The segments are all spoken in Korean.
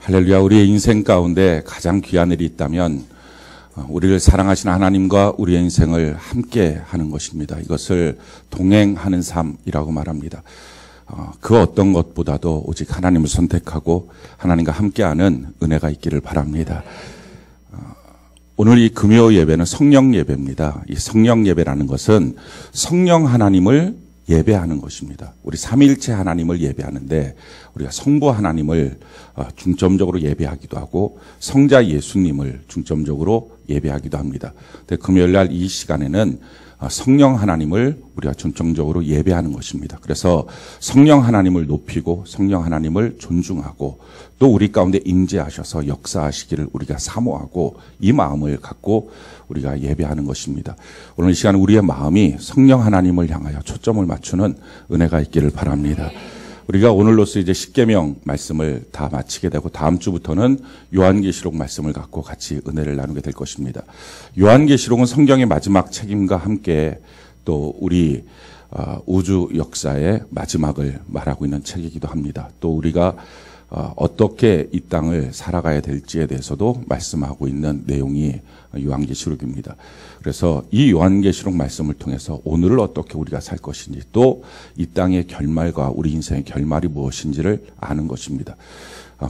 할렐루야. 우리의 인생 가운데 가장 귀한 일이 있다면 우리를 사랑하신 하나님과 우리의 인생을 함께 하는 것입니다. 이것을 동행하는 삶이라고 말합니다. 그 어떤 것보다도 오직 하나님을 선택하고 하나님과 함께하는 은혜가 있기를 바랍니다. 오늘 이 금요 예배는 성령 예배입니다. 이 성령 예배라는 것은 성령 하나님을 예배하는 것입니다. 우리 삼위일체 하나님을 예배하는데 우리가 성부 하나님을 중점적으로 예배하기도 하고 성자 예수님을 중점적으로 예배하기도 합니다. 근데 금요일 날 이 시간에는 성령 하나님을 우리가 중점적으로 예배하는 것입니다. 그래서 성령 하나님을 높이고 성령 하나님을 존중하고 또 우리 가운데 임재하셔서 역사하시기를 우리가 사모하고 이 마음을 갖고 우리가 예배하는 것입니다. 오늘 이 시간 우리의 마음이 성령 하나님을 향하여 초점을 맞추는 은혜가 있기를 바랍니다. 우리가 오늘로써 이제 십계명 말씀을 다 마치게 되고 다음 주부터는 요한계시록 말씀을 갖고 같이 은혜를 나누게 될 것입니다. 요한계시록은 성경의 마지막 책임과 함께 또 우리 우주 역사의 마지막을 말하고 있는 책이기도 합니다. 또 우리가 어떻게 이 땅을 살아가야 될지에 대해서도 말씀하고 있는 내용이 요한계시록입니다. 그래서 이 요한계시록 말씀을 통해서 오늘을 어떻게 우리가 살 것인지 또 이 땅의 결말과 우리 인생의 결말이 무엇인지를 아는 것입니다.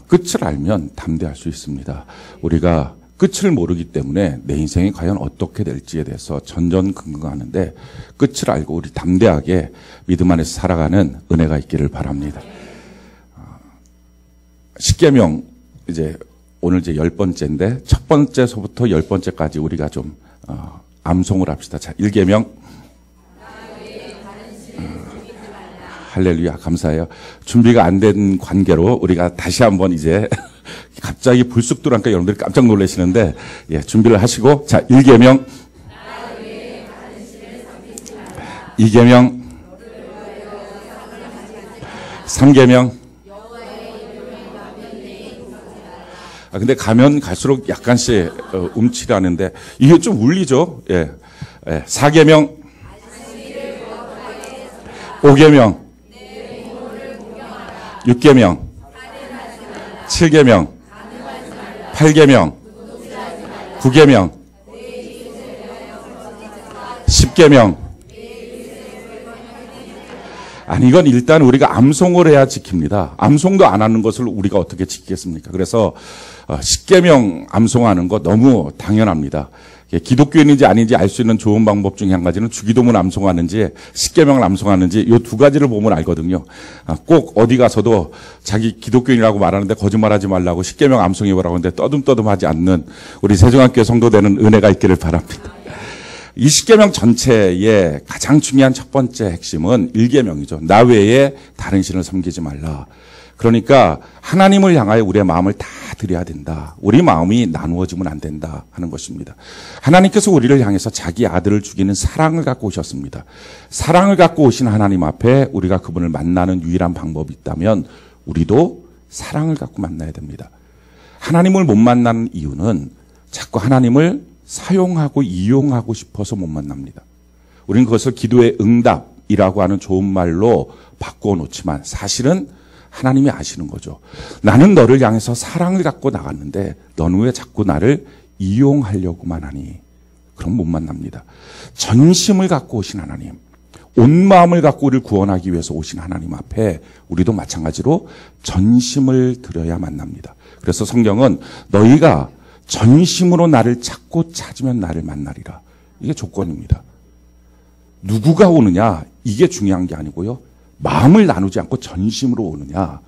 끝을 알면 담대할 수 있습니다. 우리가 끝을 모르기 때문에 내 인생이 과연 어떻게 될지에 대해서 전전긍긍하는데 끝을 알고 우리 담대하게 믿음 안에서 살아가는 은혜가 있기를 바랍니다. 십계명 이제 오늘 이제 10번째인데 첫 번째서부터 10번째까지 우리가 좀 암송을 합시다. 자, 1계명. 할렐루야. 감사해요. 준비가 안 된 관계로 우리가 다시 한번 이제 갑자기 불쑥 들어오니까 여러분들이 깜짝 놀라시는데 준비를 하시고 자, 1계명. 2계명. 3계명. 근데 가면 갈수록 약간씩 움찔하는데 이게 좀 울리죠? 4계명, 5계명, 6계명, 7계명, 8계명, 9계명, 10계명. 아니 이건 일단 우리가 암송을 해야 지킵니다. 암송도 안 하는 것을 우리가 어떻게 지키겠습니까? 그래서 10계명 암송하는 거 너무 당연합니다. 기독교인인지 아닌지 알 수 있는 좋은 방법 중에 한 가지는 주기도문 암송하는지 10계명을 암송하는지 이 두 가지를 보면 알거든요. 꼭 어디 가서도 자기 기독교인이라고 말하는데 거짓말하지 말라고 10계명 암송해보라고 하는데 떠듬떠듬하지 않는 우리 세종학교 성도되는 은혜가 있기를 바랍니다. 이 십계명 전체의 가장 중요한 첫 번째 핵심은 1계명이죠. 나 외에 다른 신을 섬기지 말라. 그러니까 하나님을 향하여 우리의 마음을 다 드려야 된다. 우리 마음이 나누어지면 안 된다 하는 것입니다. 하나님께서 우리를 향해서 자기 아들을 죽이는 사랑을 갖고 오셨습니다. 사랑을 갖고 오신 하나님 앞에 우리가 그분을 만나는 유일한 방법이 있다면 우리도 사랑을 갖고 만나야 됩니다. 하나님을 못 만나는 이유는 자꾸 하나님을 사용하고 이용하고 싶어서 못 만납니다. 우리는 그것을 기도의 응답이라고 하는 좋은 말로 바꾸어 놓지만 사실은 하나님이 아시는 거죠. 나는 너를 향해서 사랑을 갖고 나갔는데 너는 왜 자꾸 나를 이용하려고만 하니? 그럼 못 만납니다. 전심을 갖고 오신 하나님, 온 마음을 갖고 우리를 구원하기 위해서 오신 하나님 앞에 우리도 마찬가지로 전심을 들여야 만납니다. 그래서 성경은 너희가 전심으로 나를 찾고 찾으면 나를 만나리라. 이게 조건입니다. 누구가 오느냐? 이게 중요한 게 아니고요. 마음을 나누지 않고 전심으로 오느냐?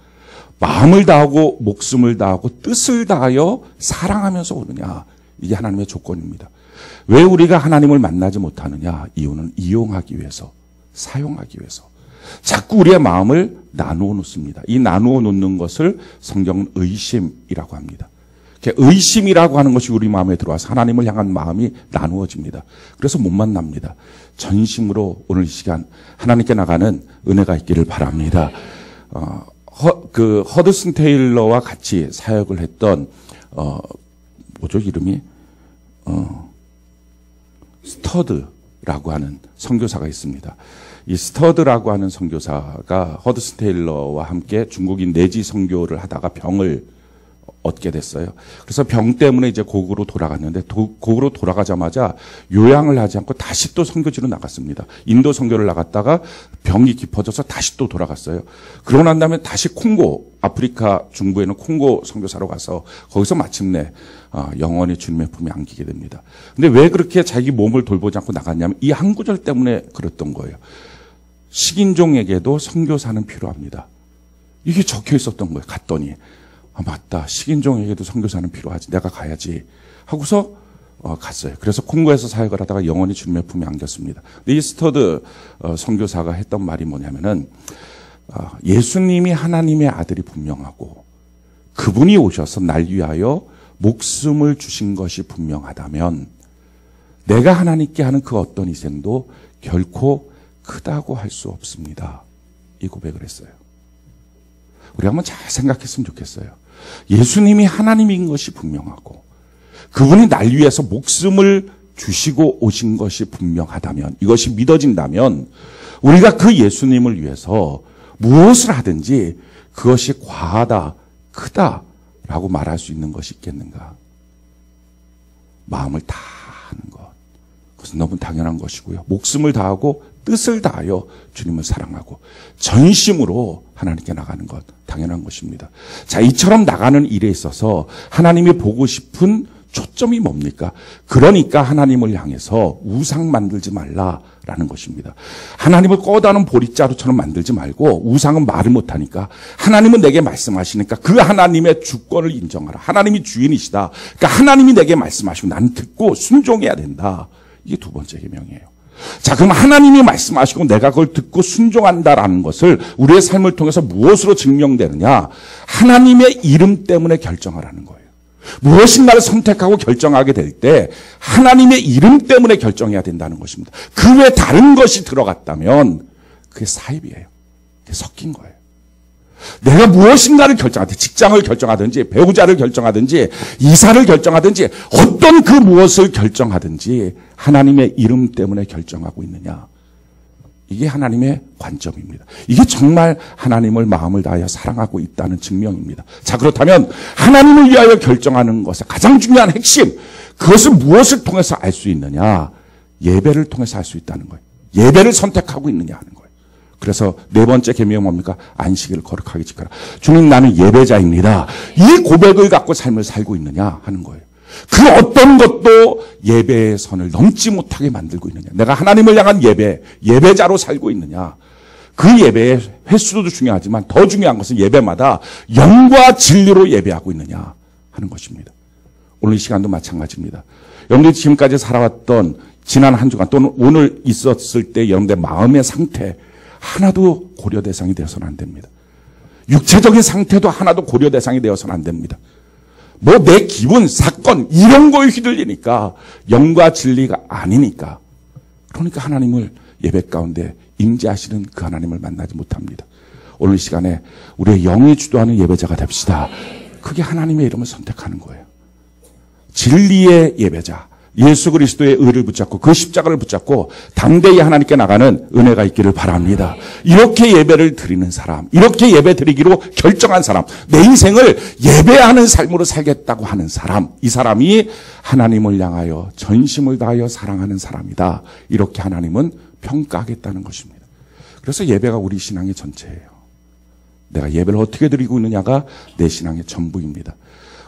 마음을 다하고 목숨을 다하고 뜻을 다하여 사랑하면서 오느냐? 이게 하나님의 조건입니다. 왜 우리가 하나님을 만나지 못하느냐? 이유는 이용하기 위해서, 사용하기 위해서. 자꾸 우리의 마음을 나누어 놓습니다. 이 나누어 놓는 것을 성경은 의심이라고 합니다. 의심이라고 하는 것이 우리 마음에 들어와서 하나님을 향한 마음이 나누어집니다. 그래서 못 만납니다. 전심으로 오늘 이 시간 하나님께 나가는 은혜가 있기를 바랍니다. 허드슨 테일러와 같이 사역을 했던 뭐죠 이름이 스터드라고 하는 선교사가 있습니다. 이 스터드라고 하는 선교사가 허드슨 테일러와 함께 중국인 내지 선교를 하다가 병을 얻게 됐어요. 그래서 병 때문에 이제 고국으로 돌아갔는데 고국으로 돌아가자마자 요양을 하지 않고 다시 또 선교지로 나갔습니다. 인도 선교를 나갔다가 병이 깊어져서 다시 또 돌아갔어요. 그러고 난 다음에 다시 콩고, 아프리카 중부에 있는 콩고 선교사로 가서 거기서 마침내 영원히 주님의 품에 안기게 됩니다. 근데 왜 그렇게 자기 몸을 돌보지 않고 나갔냐면 이 한 구절 때문에 그랬던 거예요. 식인종에게도 선교사는 필요합니다. 이게 적혀 있었던 거예요. 갔더니 맞다. 식인종에게도 선교사는 필요하지. 내가 가야지 하고서 갔어요. 그래서 콩고에서 사역을 하다가 영원히 주님의 품에 안겼습니다. 근데 이 스터드 선교사가 했던 말이 뭐냐면은 예수님이 하나님의 아들이 분명하고 그분이 오셔서 날 위하여 목숨을 주신 것이 분명하다면 내가 하나님께 하는 그 어떤 희생도 결코 크다고 할 수 없습니다. 이 고백을 했어요. 우리 한번 잘 생각했으면 좋겠어요. 예수님이 하나님인 것이 분명하고 그분이 날 위해서 목숨을 주시고 오신 것이 분명하다면, 이것이 믿어진다면 우리가 그 예수님을 위해서 무엇을 하든지 그것이 과하다, 크다라고 말할 수 있는 것이 있겠는가? 마음을 다하는 것, 그것은 너무 당연한 것이고요. 목숨을 다하고 뜻을 다하여 주님을 사랑하고 전심으로 하나님께 나가는 것, 당연한 것입니다. 자, 이처럼 나가는 일에 있어서 하나님이 보고 싶은 초점이 뭡니까? 그러니까 하나님을 향해서 우상 만들지 말라라는 것입니다. 하나님을 꺼다는 보릿자루처럼 만들지 말고, 우상은 말을 못하니까 하나님은 내게 말씀하시니까 그 하나님의 주권을 인정하라. 하나님이 주인이시다. 그러니까 하나님이 내게 말씀하시고 나는 듣고 순종해야 된다. 이게 두 번째 계명이에요. 자, 그럼 하나님이 말씀하시고 내가 그걸 듣고 순종한다라는 것을 우리의 삶을 통해서 무엇으로 증명되느냐? 하나님의 이름 때문에 결정하라는 거예요. 무엇인가를 선택하고 결정하게 될 때 하나님의 이름 때문에 결정해야 된다는 것입니다. 그 외에 다른 것이 들어갔다면 그게 사입이에요. 그게 섞인 거예요. 내가 무엇인가를 결정하든지, 직장을 결정하든지, 배우자를 결정하든지, 이사를 결정하든지, 어떤 그 무엇을 결정하든지 하나님의 이름 때문에 결정하고 있느냐. 이게 하나님의 관점입니다. 이게 정말 하나님을 마음을 다하여 사랑하고 있다는 증명입니다. 자, 그렇다면 하나님을 위하여 결정하는 것의 가장 중요한 핵심, 그것을 무엇을 통해서 알 수 있느냐? 예배를 통해서 알 수 있다는 거예요. 예배를 선택하고 있느냐 하는 거예요. 그래서 네 번째 계명이 뭡니까? 안식일을 거룩하게 지켜라. 주님, 나는 예배자입니다. 이 고백을 갖고 삶을 살고 있느냐 하는 거예요. 그 어떤 것도 예배의 선을 넘지 못하게 만들고 있느냐. 내가 하나님을 향한 예배자로 살고 있느냐. 그 예배의 횟수도 중요하지만 더 중요한 것은 예배마다 영과 진리로 예배하고 있느냐 하는 것입니다. 오늘 이 시간도 마찬가지입니다. 여러분들이 지금까지 살아왔던 지난 한 주간 또는 오늘 있었을 때 여러분들의 마음의 상태 하나도 고려 대상이 되어서는 안 됩니다. 육체적인 상태도 하나도 고려 대상이 되어서는 안 됩니다. 뭐 내 기분, 사건 이런 거에 휘둘리니까 영과 진리가 아니니까, 그러니까 하나님을 예배 가운데 임재하시는 그 하나님을 만나지 못합니다. 오늘 이 시간에 우리의 영이 주도하는 예배자가 됩시다. 그게 하나님의 이름을 선택하는 거예요. 진리의 예배자, 예수 그리스도의 의를 붙잡고 그 십자가를 붙잡고 담대히 하나님께 나가는 은혜가 있기를 바랍니다. 이렇게 예배를 드리는 사람, 이렇게 예배 드리기로 결정한 사람, 내 인생을 예배하는 삶으로 살겠다고 하는 사람, 이 사람이 하나님을 향하여 전심을 다하여 사랑하는 사람이다. 이렇게 하나님은 평가하겠다는 것입니다. 그래서 예배가 우리 신앙의 전체예요. 내가 예배를 어떻게 드리고 있느냐가 내 신앙의 전부입니다.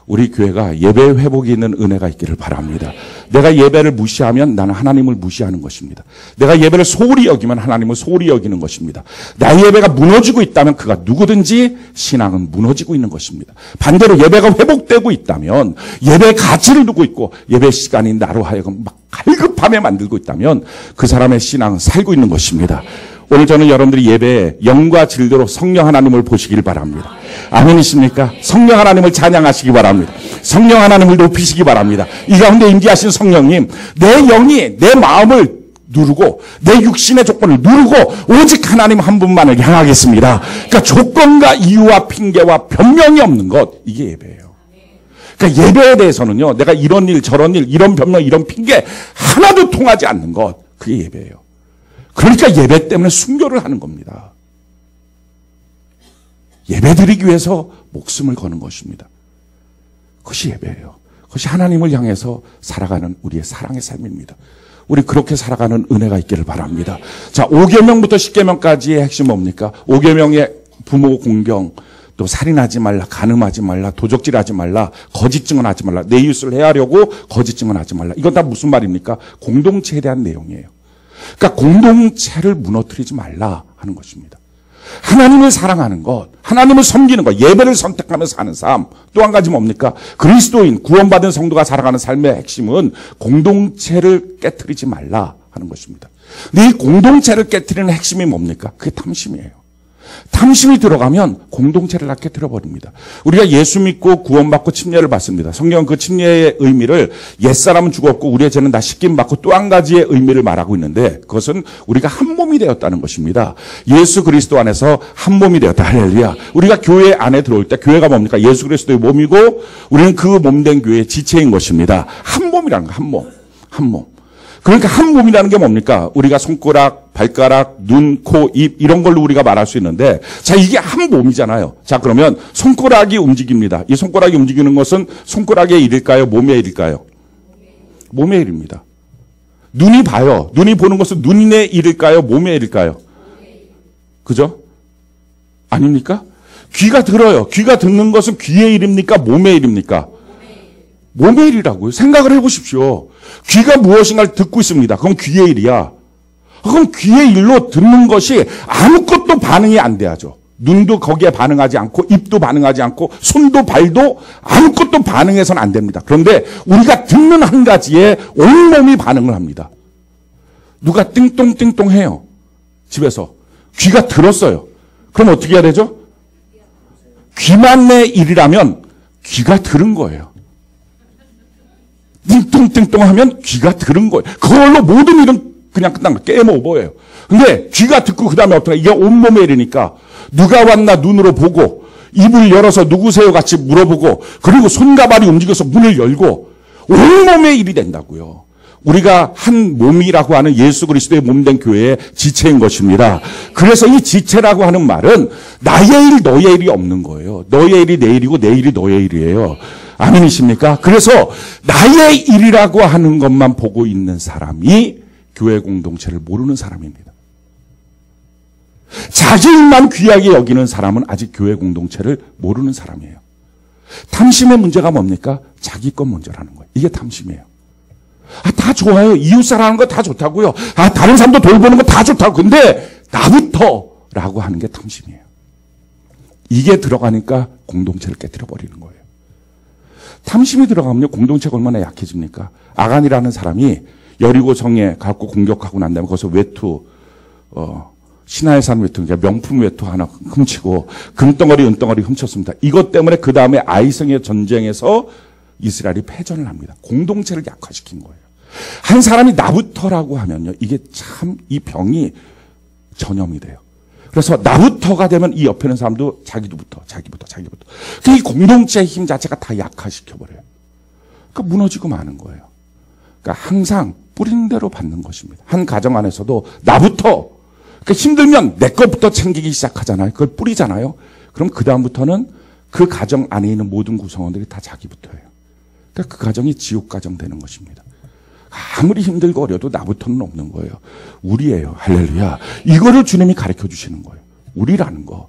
우리 교회가 예배 회복이 있는 은혜가 있기를 바랍니다. 내가 예배를 무시하면 나는 하나님을 무시하는 것입니다. 내가 예배를 소홀히 여기면 하나님을 소홀히 여기는 것입니다. 나의 예배가 무너지고 있다면 그가 누구든지 신앙은 무너지고 있는 것입니다. 반대로 예배가 회복되고 있다면, 예배의 가치를 두고 있고 예배 시간이 나로 하여금 막 갈급함에 만들고 있다면 그 사람의 신앙은 살고 있는 것입니다. 오늘 저는 여러분들이 예배에 영과 진리로 성령 하나님을 보시길 바랍니다. 아멘이십니까? 성령 하나님을 찬양하시기 바랍니다. 성령 하나님을 높이시기 바랍니다. 이 가운데 임재하신 성령님, 내 영이 내 마음을 누르고 내 육신의 조건을 누르고 오직 하나님 한 분만을 향하겠습니다. 그러니까 조건과 이유와 핑계와 변명이 없는 것, 이게 예배예요. 그러니까 예배에 대해서는요, 내가 이런 일 저런 일 이런 변명 이런 핑계 하나도 통하지 않는 것, 그게 예배예요. 그러니까 예배 때문에 순교를 하는 겁니다. 예배 드리기 위해서 목숨을 거는 것입니다. 그것이 예배예요. 그것이 하나님을 향해서 살아가는 우리의 사랑의 삶입니다. 우리 그렇게 살아가는 은혜가 있기를 바랍니다. 자, 5계명부터 10계명까지의 핵심 뭡니까? 5계명의 부모 공경, 또 살인하지 말라, 간음하지 말라, 도적질하지 말라, 거짓 증언하지 말라, 내 이웃을 해하려고 거짓 증언하지 말라. 이건 다 무슨 말입니까? 공동체에 대한 내용이에요. 그러니까 공동체를 무너뜨리지 말라 하는 것입니다. 하나님을 사랑하는 것, 하나님을 섬기는 것, 예배를 선택하면서 사는 삶. 또 한 가지 뭡니까? 그리스도인, 구원받은 성도가 살아가는 삶의 핵심은 공동체를 깨트리지 말라 하는 것입니다. 근데 이 공동체를 깨트리는 핵심이 뭡니까? 그게 탐심이에요. 탐심이 들어가면 공동체를 다 깨트려버립니다. 우리가 예수 믿고 구원받고 침례를 받습니다. 성경은 그 침례의 의미를 옛사람은 죽었고 우리의 죄는 다 씻김 받고 또 한 가지의 의미를 말하고 있는데 그것은 우리가 한 몸이 되었다는 것입니다. 예수 그리스도 안에서 한 몸이 되었다. 할렐루야. 우리가 교회 안에 들어올 때 교회가 뭡니까? 예수 그리스도의 몸이고 우리는 그 몸된 교회의 지체인 것입니다. 한 몸이라는 거, 한 몸. 한 몸. 그러니까 한 몸이라는 게 뭡니까? 우리가 손가락, 발가락, 눈, 코, 입 이런 걸로 우리가 말할 수 있는데 자 이게 한 몸이잖아요. 자 그러면 손가락이 움직입니다. 이 손가락이 움직이는 것은 손가락의 일일까요? 몸의 일일까요? 몸의 일입니다. 눈이 봐요. 눈이 보는 것은 눈의 일일까요? 몸의 일일까요? 그죠? 아닙니까? 귀가 들어요. 귀가 듣는 것은 귀의 일입니까? 몸의 일입니까? 몸의 일이라고요. 생각을 해보십시오. 귀가 무엇인가를 듣고 있습니다. 그건 귀의 일이야. 그럼 귀의 일로 듣는 것이 아무것도 반응이 안 돼야죠. 눈도 거기에 반응하지 않고 입도 반응하지 않고 손도 발도 아무것도 반응해서는 안 됩니다. 그런데 우리가 듣는 한 가지에 온몸이 반응을 합니다. 누가 띵똥띵똥 해요. 집에서. 귀가 들었어요. 그럼 어떻게 해야 되죠? 귀만 내 일이라면 귀가 들은 거예요. 띵똥띵똥 하면 귀가 들은 거예요. 그걸로 모든 일은 그냥 끝난 거예요. 게임 오버예요. 근데 귀가 듣고 그 다음에 어떡해? 이게 온몸의 일이니까 누가 왔나 눈으로 보고 입을 열어서 누구세요 같이 물어보고 그리고 손과 발이 움직여서 문을 열고 온몸의 일이 된다고요. 우리가 한 몸이라고 하는 예수 그리스도의 몸된 교회의 지체인 것입니다. 그래서 이 지체라고 하는 말은 나의 일, 너의 일이 없는 거예요. 너의 일이 내 일이고 내 일이 너의 일이에요. 아멘이십니까? 그래서 나의 일이라고 하는 것만 보고 있는 사람이 교회 공동체를 모르는 사람입니다. 자기 일만 귀하게 여기는 사람은 아직 교회 공동체를 모르는 사람이에요. 탐심의 문제가 뭡니까? 자기 것 먼저라는 거예요. 이게 탐심이에요. 다 좋아요. 이웃 사랑하는 거 다 좋다고요. 다른 사람도 돌보는 거 다 좋다고. 근데 나부터라고 하는 게 탐심이에요. 이게 들어가니까 공동체를 깨뜨려 버리는 거예요. 탐심이 들어가면요 공동체가 얼마나 약해집니까? 아간이라는 사람이 여리고 성에 가고 공격하고 난 다음에 거기서 외투 신하의 산 외투 그러니까 명품 외투 하나 훔치고 금덩어리 은덩어리 훔쳤습니다. 이것 때문에 그 다음에 아이성의 전쟁에서 이스라엘이 패전을 합니다. 공동체를 약화시킨 거예요. 한 사람이 나부터라고 하면요 이게 참 이 병이 전염이 돼요. 그래서 나부터가 되면 이 옆에 있는 사람도 자기부터. 이 공동체의 힘 자체가 다 약화시켜버려요. 그러니까 무너지고 마는 거예요. 그러니까 항상 뿌린 대로 받는 것입니다. 한 가정 안에서도 나부터. 그러니까 힘들면 내 것부터 챙기기 시작하잖아요. 그걸 뿌리잖아요. 그럼 그 다음부터는 그 가정 안에 있는 모든 구성원들이 다 자기부터예요. 그러니까 그 가정이 지옥 가정 되는 것입니다. 아무리 힘들고 어려도 나부터는 없는 거예요. 우리예요. 할렐루야. 이거를 주님이 가르쳐 주시는 거예요. 우리라는 거.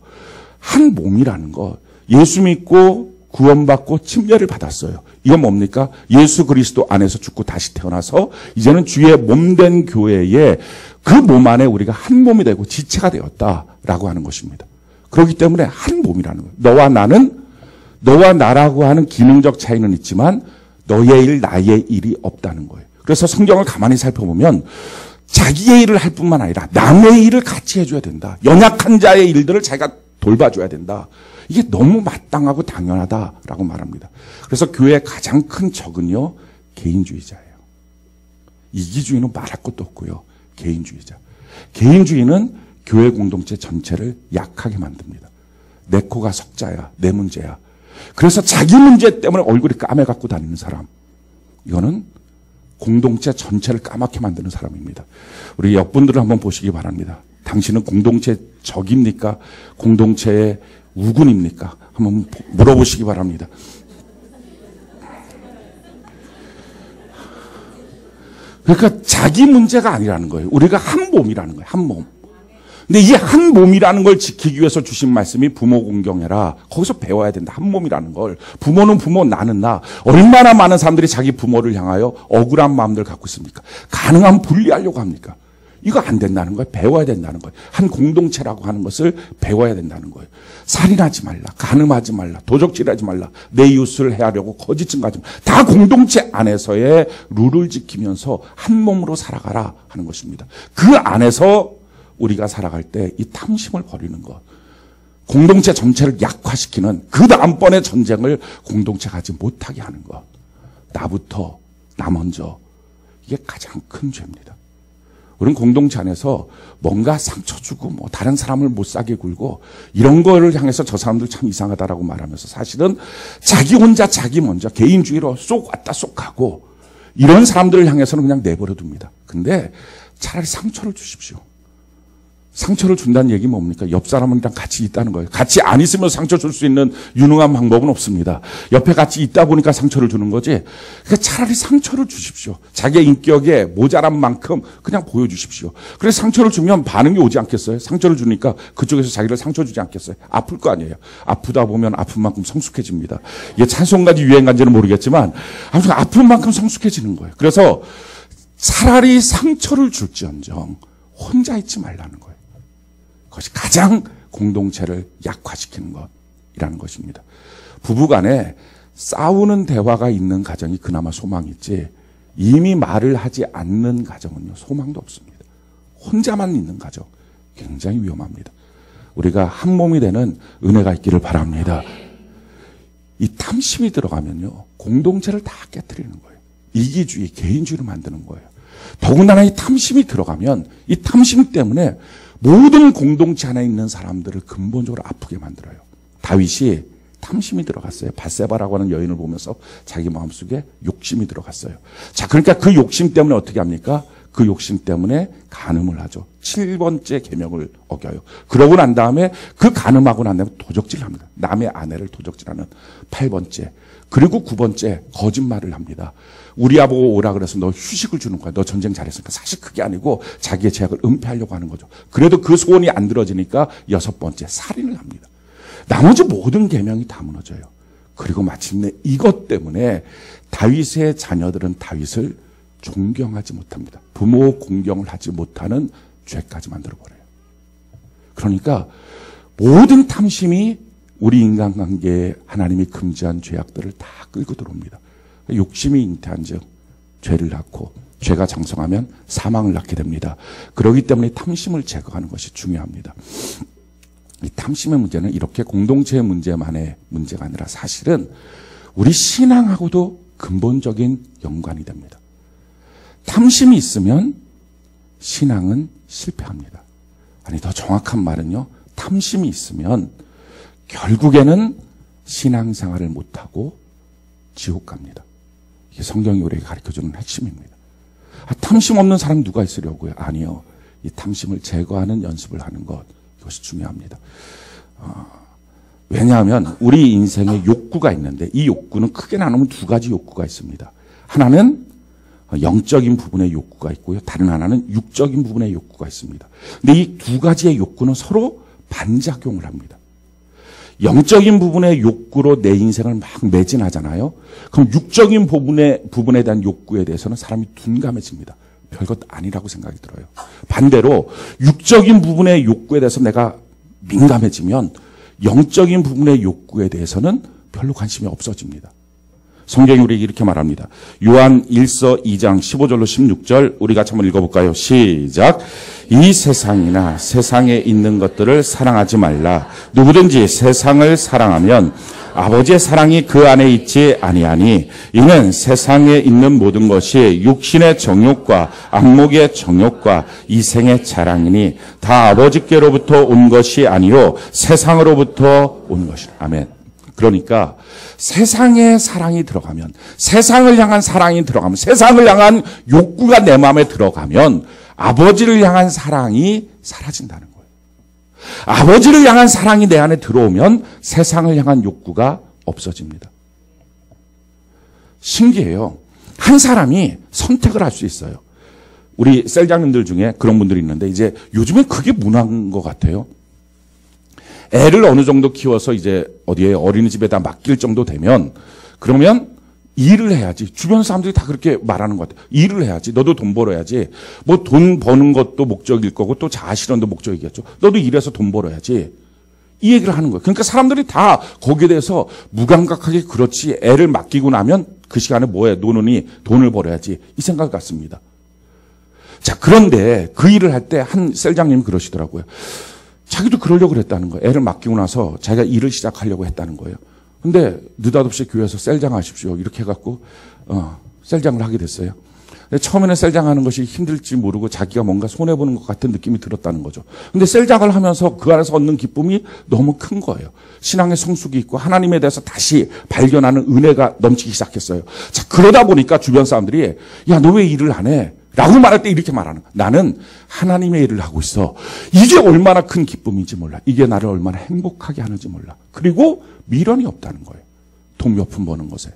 한 몸이라는 거. 예수 믿고 구원받고 침례를 받았어요. 이건 뭡니까? 예수 그리스도 안에서 죽고 다시 태어나서 이제는 주의 몸된 교회에 그 몸 안에 우리가 한 몸이 되고 지체가 되었다라고 하는 것입니다. 그렇기 때문에 한 몸이라는 거예요. 너와 나라고 하는 기능적 차이는 있지만 너의 일, 나의 일이 없다는 거예요. 그래서 성경을 가만히 살펴보면 자기의 일을 할 뿐만 아니라 남의 일을 같이 해줘야 된다. 연약한 자의 일들을 자기가 돌봐줘야 된다. 이게 너무 마땅하고 당연하다라고 말합니다. 그래서 교회의 가장 큰 적은요, 개인주의자예요. 이기주의는 말할 것도 없고요. 개인주의자. 개인주의는 교회 공동체 전체를 약하게 만듭니다. 내 코가 석자야, 내 문제야. 그래서 자기 문제 때문에 얼굴이 까매갖고 다니는 사람. 이거는 공동체 전체를 까맣게 만드는 사람입니다. 우리 옆분들을 한번 보시기 바랍니다. 당신은 공동체 적입니까? 공동체의 우군입니까? 한번 물어보시기 바랍니다. 그러니까 자기 문제가 아니라는 거예요. 우리가 한 몸이라는 거예요. 한 몸. 근데 이 한 몸이라는 걸 지키기 위해서 주신 말씀이 부모 공경해라. 거기서 배워야 된다. 한 몸이라는 걸. 부모는 부모, 나는 나. 얼마나 많은 사람들이 자기 부모를 향하여 억울한 마음들을 갖고 있습니까? 가능하면 분리하려고 합니까? 이거 안 된다는 거예요. 배워야 된다는 거예요. 한 공동체라고 하는 것을 배워야 된다는 거예요. 살인하지 말라. 간음하지 말라. 도적질하지 말라. 내 이웃을 해하려고 거짓 증거하지 말라. 다 공동체 안에서의 룰을 지키면서 한 몸으로 살아가라 하는 것입니다. 그 안에서 우리가 살아갈 때 이 탐심을 버리는 것, 공동체 전체를 약화시키는 그 다음번의 전쟁을 공동체가 하지 못하게 하는 것, 나부터, 나 먼저, 이게 가장 큰 죄입니다. 우리는 공동체 안에서 뭔가 상처 주고 뭐 다른 사람을 못 사게 굴고 이런 거를 향해서 저 사람들 참 이상하다라고 말하면서 사실은 자기 혼자 자기 먼저 개인주의로 쏙 왔다 쏙 가고 이런 사람들을 향해서는 그냥 내버려 둡니다. 근데 차라리 상처를 주십시오. 상처를 준다는 얘기 뭡니까? 옆 사람이랑 같이 있다는 거예요. 같이 안 있으면 상처 줄 수 있는 유능한 방법은 없습니다. 옆에 같이 있다 보니까 상처를 주는 거지. 그러니까 차라리 상처를 주십시오. 자기의 인격에 모자란 만큼 그냥 보여주십시오. 그래서 상처를 주면 반응이 오지 않겠어요? 상처를 주니까 그쪽에서 자기를 상처 주지 않겠어요? 아플 거 아니에요. 아프다 보면 아픈 만큼 성숙해집니다. 이게 찬송가지 유행간지는 모르겠지만 아무튼 아픈 만큼 성숙해지는 거예요. 그래서 차라리 상처를 줄지언정 혼자 있지 말라는 거예요. 그것이 가장 공동체를 약화시키는 것이라는 것입니다. 부부간에 싸우는 대화가 있는 가정이 그나마 소망이 있지 이미 말을 하지 않는 가정은요 소망도 없습니다. 혼자만 있는 가정 굉장히 위험합니다. 우리가 한 몸이 되는 은혜가 있기를 바랍니다. 이 탐심이 들어가면요 공동체를 다 깨뜨리는 거예요. 이기주의, 개인주의를 만드는 거예요. 더군다나 이 탐심이 들어가면 이 탐심 때문에 모든 공동체 안에 있는 사람들을 근본적으로 아프게 만들어요. 다윗이 탐심이 들어갔어요. 밧세바라고 하는 여인을 보면서 자기 마음속에 욕심이 들어갔어요. 자, 그러니까 그 욕심 때문에 어떻게 합니까? 그 욕심 때문에 간음을 하죠. 7번째 계명을 어겨요. 그러고 난 다음에 그 간음하고 난 다음에 도적질을 합니다. 남의 아내를 도적질하는 8번째. 그리고 9번째 거짓말을 합니다. 우리아 보고 오라 그래서 너 휴식을 주는 거야. 너 전쟁 잘했으니까. 사실 그게 아니고 자기의 죄악을 은폐하려고 하는 거죠. 그래도 그 소원이 안 들어지니까 6번째 살인을 합니다. 나머지 모든 계명이 다 무너져요. 그리고 마침내 이것 때문에 다윗의 자녀들은 다윗을 존경하지 못합니다. 부모 공경을 하지 못하는 죄까지 만들어버려요. 그러니까 모든 탐심이 우리 인간관계에 하나님이 금지한 죄악들을 다 끌고 들어옵니다. 욕심이 잉태한즉 죄를 낳고 죄가 장성하면 사망을 낳게 됩니다. 그렇기 때문에 탐심을 제거하는 것이 중요합니다. 이 탐심의 문제는 이렇게 공동체의 문제만의 문제가 아니라 사실은 우리 신앙하고도 근본적인 연관이 됩니다. 탐심이 있으면 신앙은 실패합니다. 아니 더 정확한 말은요. 탐심이 있으면 결국에는 신앙생활을 못하고 지옥 갑니다. 이게 성경이 우리에게 가르쳐주는 핵심입니다. 탐심 없는 사람 누가 있으려고요? 아니요. 이 탐심을 제거하는 연습을 하는 것 이것이 중요합니다. 왜냐하면 우리 인생에 욕구가 있는데 이 욕구는 크게 나누면 두 가지 욕구가 있습니다. 하나는 영적인 부분의 욕구가 있고요. 다른 하나는 육적인 부분의 욕구가 있습니다. 근데 이 두 가지의 욕구는 서로 반작용을 합니다. 영적인 부분의 욕구로 내 인생을 막 매진하잖아요. 그럼 육적인 부분에 대한 욕구에 대해서는 사람이 둔감해집니다. 별것 아니라고 생각이 들어요. 반대로 육적인 부분의 욕구에 대해서 내가 민감해지면 영적인 부분의 욕구에 대해서는 별로 관심이 없어집니다. 성경이 우리에게 이렇게 말합니다. 요한 1서 2장 15절로 16절 우리 같이 한번 읽어볼까요? 시작. 이 세상이나 세상에 있는 것들을 사랑하지 말라. 누구든지 세상을 사랑하면 아버지의 사랑이 그 안에 있지 아니하니 이는 세상에 있는 모든 것이 육신의 정욕과 안목의 정욕과 이생의 자랑이니 다 아버지께로부터 온 것이 아니요 세상으로부터 온 것이라. 아멘. 그러니까 세상의 사랑이 들어가면 세상을 향한 사랑이 들어가면 세상을 향한 욕구가 내 마음에 들어가면 아버지를 향한 사랑이 사라진다는 거예요. 아버지를 향한 사랑이 내 안에 들어오면 세상을 향한 욕구가 없어집니다. 신기해요. 한 사람이 선택을 할 수 있어요. 우리 셀장님들 중에 그런 분들이 있는데 이제 요즘엔 그게 문화인 것 같아요. 애를 어느 정도 키워서 이제 어디에 어린이집에다 맡길 정도 되면 그러면 일을 해야지. 주변 사람들이 다 그렇게 말하는 것 같아요. 일을 해야지. 너도 돈 벌어야지. 뭐 돈 버는 것도 목적일 거고 또 자아실현도 목적이겠죠. 너도 일해서 돈 벌어야지. 이 얘기를 하는 거예요. 그러니까 사람들이 다 거기에 대해서 무감각하게 그렇지 애를 맡기고 나면 그 시간에 뭐해? 노느니 돈을 벌어야지. 이 생각 같습니다. 자, 그런데 그 일을 할 때 한 셀장님이 그러시더라고요. 자기도 그러려고 그랬다는 거예요. 애를 맡기고 나서 자기가 일을 시작하려고 했다는 거예요. 근데 느닷없이 교회에서 셀장 하십시오. 이렇게 해갖고, 셀장을 하게 됐어요. 근데 처음에는 셀장 하는 것이 힘들지 모르고 자기가 뭔가 손해보는 것 같은 느낌이 들었다는 거죠. 근데 셀장을 하면서 그 안에서 얻는 기쁨이 너무 큰 거예요. 신앙의 성숙이 있고 하나님에 대해서 다시 발견하는 은혜가 넘치기 시작했어요. 자, 그러다 보니까 주변 사람들이, 야, 너 왜 일을 안 해? 라고 말할 때 이렇게 말하는 거야. 나는 하나님의 일을 하고 있어. 이게 얼마나 큰 기쁨인지 몰라. 이게 나를 얼마나 행복하게 하는지 몰라. 그리고 미련이 없다는 거예요. 돈 몇 푼 버는 것에.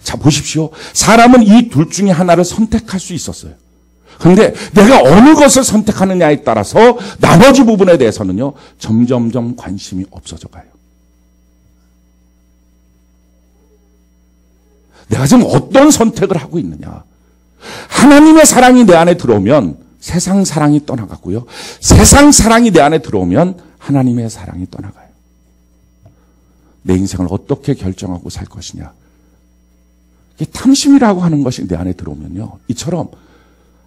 자, 보십시오. 사람은 이 둘 중에 하나를 선택할 수 있었어요. 그런데 내가 어느 것을 선택하느냐에 따라서 나머지 부분에 대해서는요, 점점점 관심이 없어져 가요. 내가 지금 어떤 선택을 하고 있느냐. 하나님의 사랑이 내 안에 들어오면 세상 사랑이 떠나가고요. 세상 사랑이 내 안에 들어오면 하나님의 사랑이 떠나가요. 내 인생을 어떻게 결정하고 살 것이냐. 탐심이라고 하는 것이 내 안에 들어오면요. 이처럼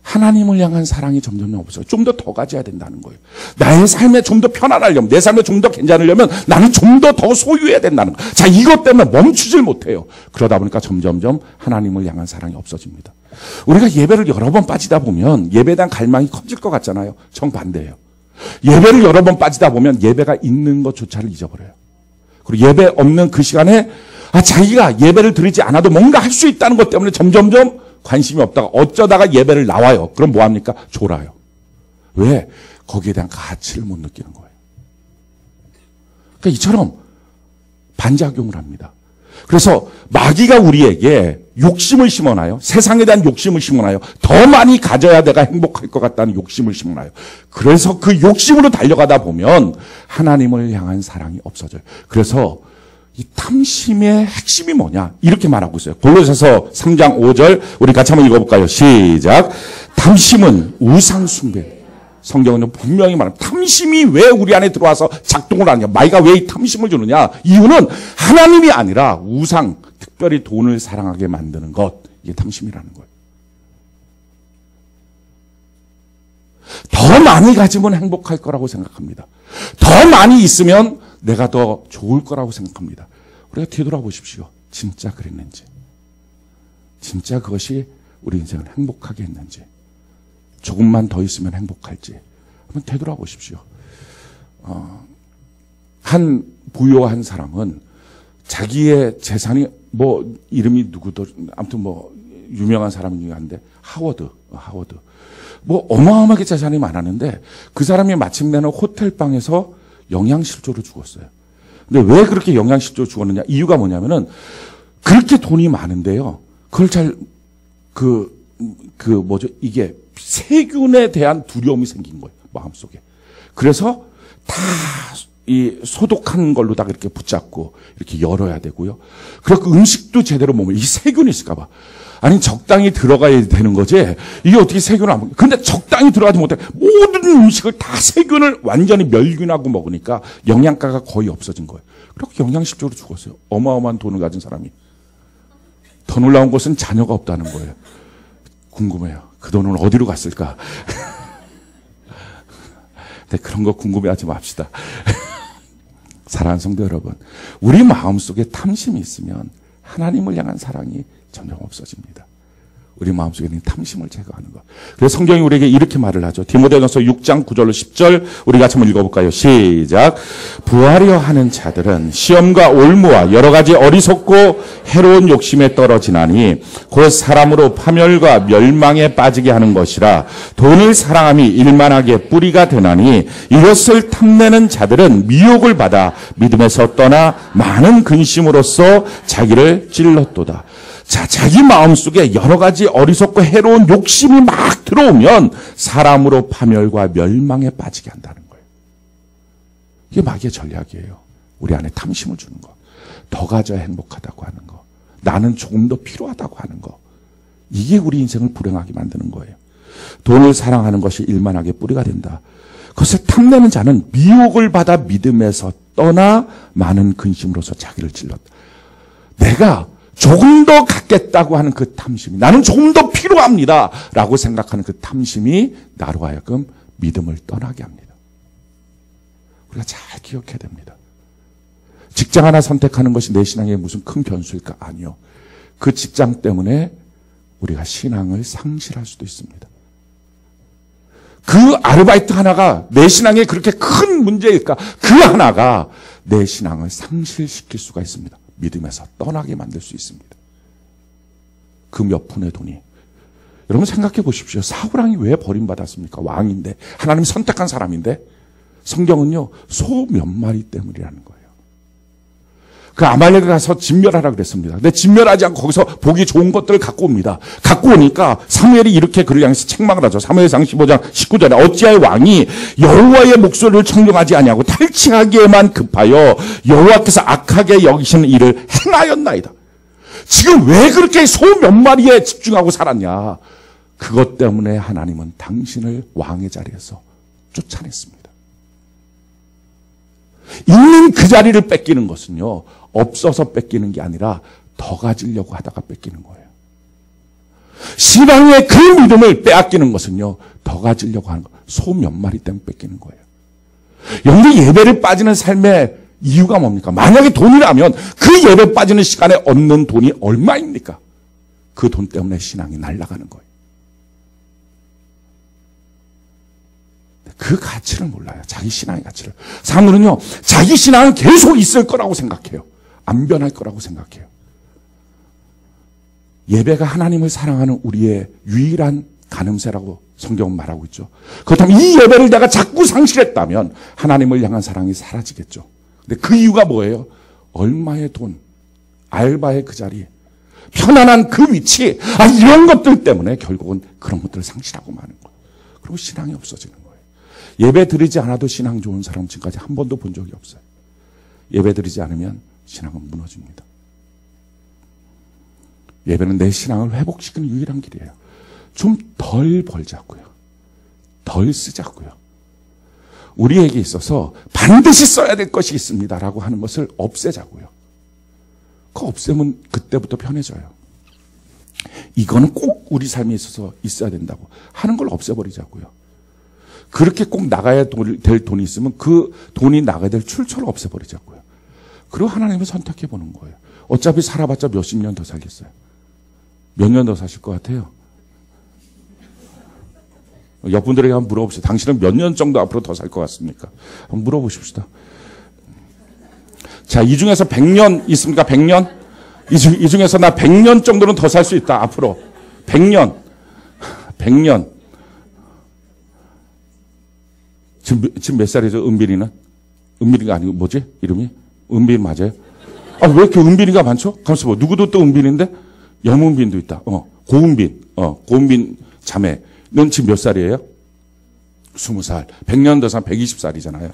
하나님을 향한 사랑이 점점 없어요. 좀 더 가져야 된다는 거예요. 나의 삶에 좀 더 편안하려면, 내 삶에 좀 더 괜찮으려면 나는 좀 더 소유해야 된다는 거예요. 자, 이것 때문에 멈추질 못해요. 그러다 보니까 점점점 하나님을 향한 사랑이 없어집니다. 우리가 예배를 여러 번 빠지다 보면 예배에 대한 갈망이 커질 것 같잖아요. 정반대예요. 예배를 여러 번 빠지다 보면 예배가 있는 것조차를 잊어버려요. 그리고 예배 없는 그 시간에 자기가 예배를 드리지 않아도 뭔가 할 수 있다는 것 때문에 점점점 관심이 없다가 어쩌다가 예배를 나와요. 그럼 뭐합니까? 졸아요. 왜? 거기에 대한 가치를 못 느끼는 거예요. 그러니까 이처럼 반작용을 합니다. 그래서 마귀가 우리에게 욕심을 심어놔요. 세상에 대한 욕심을 심어놔요. 더 많이 가져야 내가 행복할 것 같다는 욕심을 심어놔요. 그래서 그 욕심으로 달려가다 보면 하나님을 향한 사랑이 없어져요. 그래서 이 탐심의 핵심이 뭐냐? 이렇게 말하고 있어요. 골로새서 3장 5절 우리 같이 한번 읽어볼까요? 시작. 탐심은 우상 숭배. 성경은 분명히 말합니다. 탐심이 왜 우리 안에 들어와서 작동을 하느냐? 마귀가 왜 이 탐심을 주느냐? 이유는 하나님이 아니라 우상, 특별히 돈을 사랑하게 만드는 것. 이게 탐심이라는 거예요. 더 많이 가지면 행복할 거라고 생각합니다. 더 많이 있으면 내가 더 좋을 거라고 생각합니다. 우리가 뒤돌아보십시오. 진짜 그랬는지. 진짜 그것이 우리 인생을 행복하게 했는지. 조금만 더 있으면 행복할지. 한번 되돌아보십시오. 한 부유한 사람은 자기의 재산이 뭐 이름이 누구도 아무튼 뭐 유명한 사람 중에 한데 하워드. 뭐 어마어마하게 재산이 많았는데 그 사람이 마침내는 호텔방에서 영양실조로 죽었어요. 근데 왜 그렇게 영양실조로 죽었느냐? 이유가 뭐냐면은 그렇게 돈이 많은데요. 그걸 뭐죠? 이게 세균에 대한 두려움이 생긴 거예요. 마음속에. 그래서 다 이 소독한 걸로다가 이렇게 붙잡고 이렇게 열어야 되고요. 그리고 음식도 제대로 이 세균이 있을까봐. 아니, 적당히 들어가야 되는 거지. 이게 어떻게 세균을 안 먹냐. 근데 적당히 들어가지 못해. 모든 음식을 다 세균을 완전히 멸균하고 먹으니까 영양가가 거의 없어진 거예요. 그렇게 영양실조로 죽었어요. 어마어마한 돈을 가진 사람이. 더 놀라운 것은 자녀가 없다는 거예요. 궁금해요. 그 돈은 어디로 갔을까? 근데 그런 거 궁금해하지 맙시다. 사랑하는 성도 여러분, 우리 마음속에 탐심이 있으면 하나님을 향한 사랑이 점점 없어집니다. 우리 마음속에 있는 탐심을 제거하는 것. 그래서 성경이 우리에게 이렇게 말을 하죠. 디모데전서 6장 9절로 10절 우리 같이 한번 읽어볼까요? 시작. 부하려 하는 자들은 시험과 올무와 여러 가지 어리석고 해로운 욕심에 떨어지나니 곧 사람으로 파멸과 멸망에 빠지게 하는 것이라. 돈을 사랑함이 일만하게 뿌리가 되나니 이것을 탐내는 자들은 미혹을 받아 믿음에서 떠나 많은 근심으로써 자기를 찔렀도다. 자, 자기 마음속에 여러 가지 가지 어리석고 해로운 욕심이 막 들어오면 사람으로 파멸과 멸망에 빠지게 한다는 거예요. 이게 마귀의 전략이에요. 우리 안에 탐심을 주는 거. 더 가져야 행복하다고 하는 거. 나는 조금 더 필요하다고 하는 거. 이게 우리 인생을 불행하게 만드는 거예요. 돈을 사랑하는 것이 일만하게 뿌리가 된다. 그것을 탐내는 자는 미혹을 받아 믿음에서 떠나 많은 근심으로서 자기를 찔렀다. 내가 조금 더 갖겠다고 하는 그 탐심이, 나는 조금 더 필요합니다 라고 생각하는 그 탐심이 나로 하여금 믿음을 떠나게 합니다. 우리가 잘 기억해야 됩니다. 직장 하나 선택하는 것이 내 신앙에 무슨 큰 변수일까? 아니요. 그 직장 때문에 우리가 신앙을 상실할 수도 있습니다. 그 아르바이트 하나가 내 신앙에 그렇게 큰 문제일까? 그 하나가 내 신앙을 상실시킬 수가 있습니다. 믿음에서 떠나게 만들 수 있습니다. 그 몇 푼의 돈이. 여러분 생각해 보십시오. 사울왕이 왜 버림받았습니까? 왕인데, 하나님이 선택한 사람인데. 성경은요, 소 몇 마리 때문이라는 거예요. 그 아말렉에 가서 진멸하라 그랬습니다. 근데 진멸하지 않고 거기서 보기 좋은 것들을 갖고 옵니다. 갖고 오니까 사무엘이 이렇게 그를 향해서 책망을 하죠. 사무엘상 15장 19절에 어찌하여 왕이 여호와의 목소리를 청종하지 아니하고 탈취하기에만 급하여 여호와께서 악하게 여기시는 일을 행하였나이다. 지금 왜 그렇게 소 몇 마리에 집중하고 살았냐. 그것 때문에 하나님은 당신을 왕의 자리에서 쫓아냈습니다. 있는 그 자리를 뺏기는 것은요, 없어서 뺏기는 게 아니라 더 가지려고 하다가 뺏기는 거예요. 신앙의 그 믿음을 빼앗기는 것은요, 더 가지려고 하는 거, 소 몇 마리 때문에 뺏기는 거예요. 여러분들 예배를 빠지는 삶의 이유가 뭡니까? 만약에 돈이라면 그 예배 빠지는 시간에 얻는 돈이 얼마입니까? 그 돈 때문에 신앙이 날아가는 거예요. 그 가치를 몰라요. 자기 신앙의 가치를. 사람들은요, 자기 신앙은 계속 있을 거라고 생각해요. 안 변할 거라고 생각해요. 예배가 하나님을 사랑하는 우리의 유일한 가늠쇠라고 성경은 말하고 있죠. 그렇다면 이 예배를 내가 자꾸 상실했다면 하나님을 향한 사랑이 사라지겠죠. 근데 그 이유가 뭐예요? 얼마의 돈, 알바의 그 자리, 편안한 그 위치, 이런 것들 때문에 결국은 그런 것들을 상실하고 마는 거예요. 그리고 신앙이 없어지는 거예요. 예배 드리지 않아도 신앙 좋은 사람 지금까지 한 번도 본 적이 없어요. 예배 드리지 않으면 신앙은 무너집니다. 예배는 내 신앙을 회복시키는 유일한 길이에요. 좀 덜 벌자고요. 덜 쓰자고요. 우리에게 있어서 반드시 써야 될 것이 있습니다라고 하는 것을 없애자고요. 그거 없애면 그때부터 편해져요. 이거는 꼭 우리 삶에 있어서 있어야 된다고 하는 걸 없애버리자고요. 그렇게 꼭 나가야 될 돈이 있으면 그 돈이 나가야 될 출처를 없애버리자고요. 그리고 하나님을 선택해보는 거예요. 어차피 살아봤자 몇십 년 더 살겠어요. 몇 년 더 사실 것 같아요? 옆분들에게 한번 물어봅시다. 당신은 몇 년 정도 앞으로 더 살 것 같습니까? 한번 물어보십시다. 자, 이 중에서 100년 있습니까? 100년? 이 중에서 나 100년 정도는 더 살 수 있다. 앞으로. 100년. 100년. 지금 몇 살이죠? 은빈이는? 은빈이가 아니고 뭐지? 이름이? 은빈 맞아요? 왜 이렇게 은빈이가 많죠? 가만있어 봐. 누구도 또 은빈인데? 영은빈도 있다. 고은빈. 고은빈 자매. 넌 지금 몇 살이에요? 20살. 100년 더 살면 120살이잖아요.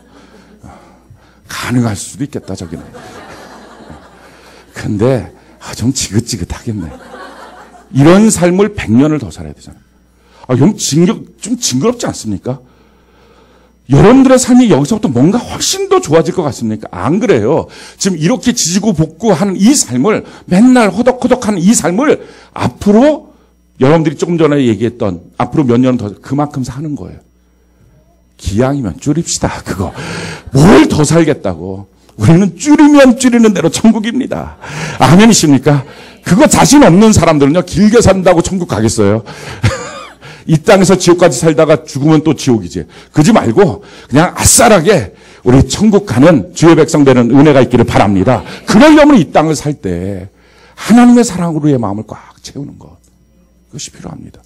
가능할 수도 있겠다, 저기는. 근데, 좀 지긋지긋하겠네. 이런 삶을 100년을 더 살아야 되잖아요. 좀 징그럽지 않습니까? 여러분들의 삶이 여기서부터 뭔가 훨씬 더 좋아질 것 같습니까? 안 그래요. 지금 이렇게 지지고 볶고 하는 이 삶을, 맨날 호덕호덕하는 이 삶을 앞으로 여러분들이 조금 전에 얘기했던 앞으로 몇 년 더 그만큼 사는 거예요. 기왕이면 줄입시다. 그거. 뭘 더 살겠다고. 우리는 줄이면 줄이는 대로 천국입니다. 아멘이십니까? 그거 자신 없는 사람들은요. 길게 산다고 천국 가겠어요. 이 땅에서 지옥까지 살다가 죽으면 또 지옥이지. 그러지 말고 그냥 아싸라게 우리 천국 가는 주의 백성 되는 은혜가 있기를 바랍니다. 그러려면 이 땅을 살 때 하나님의 사랑으로의 마음을 꽉 채우는 것. 그것이 필요합니다.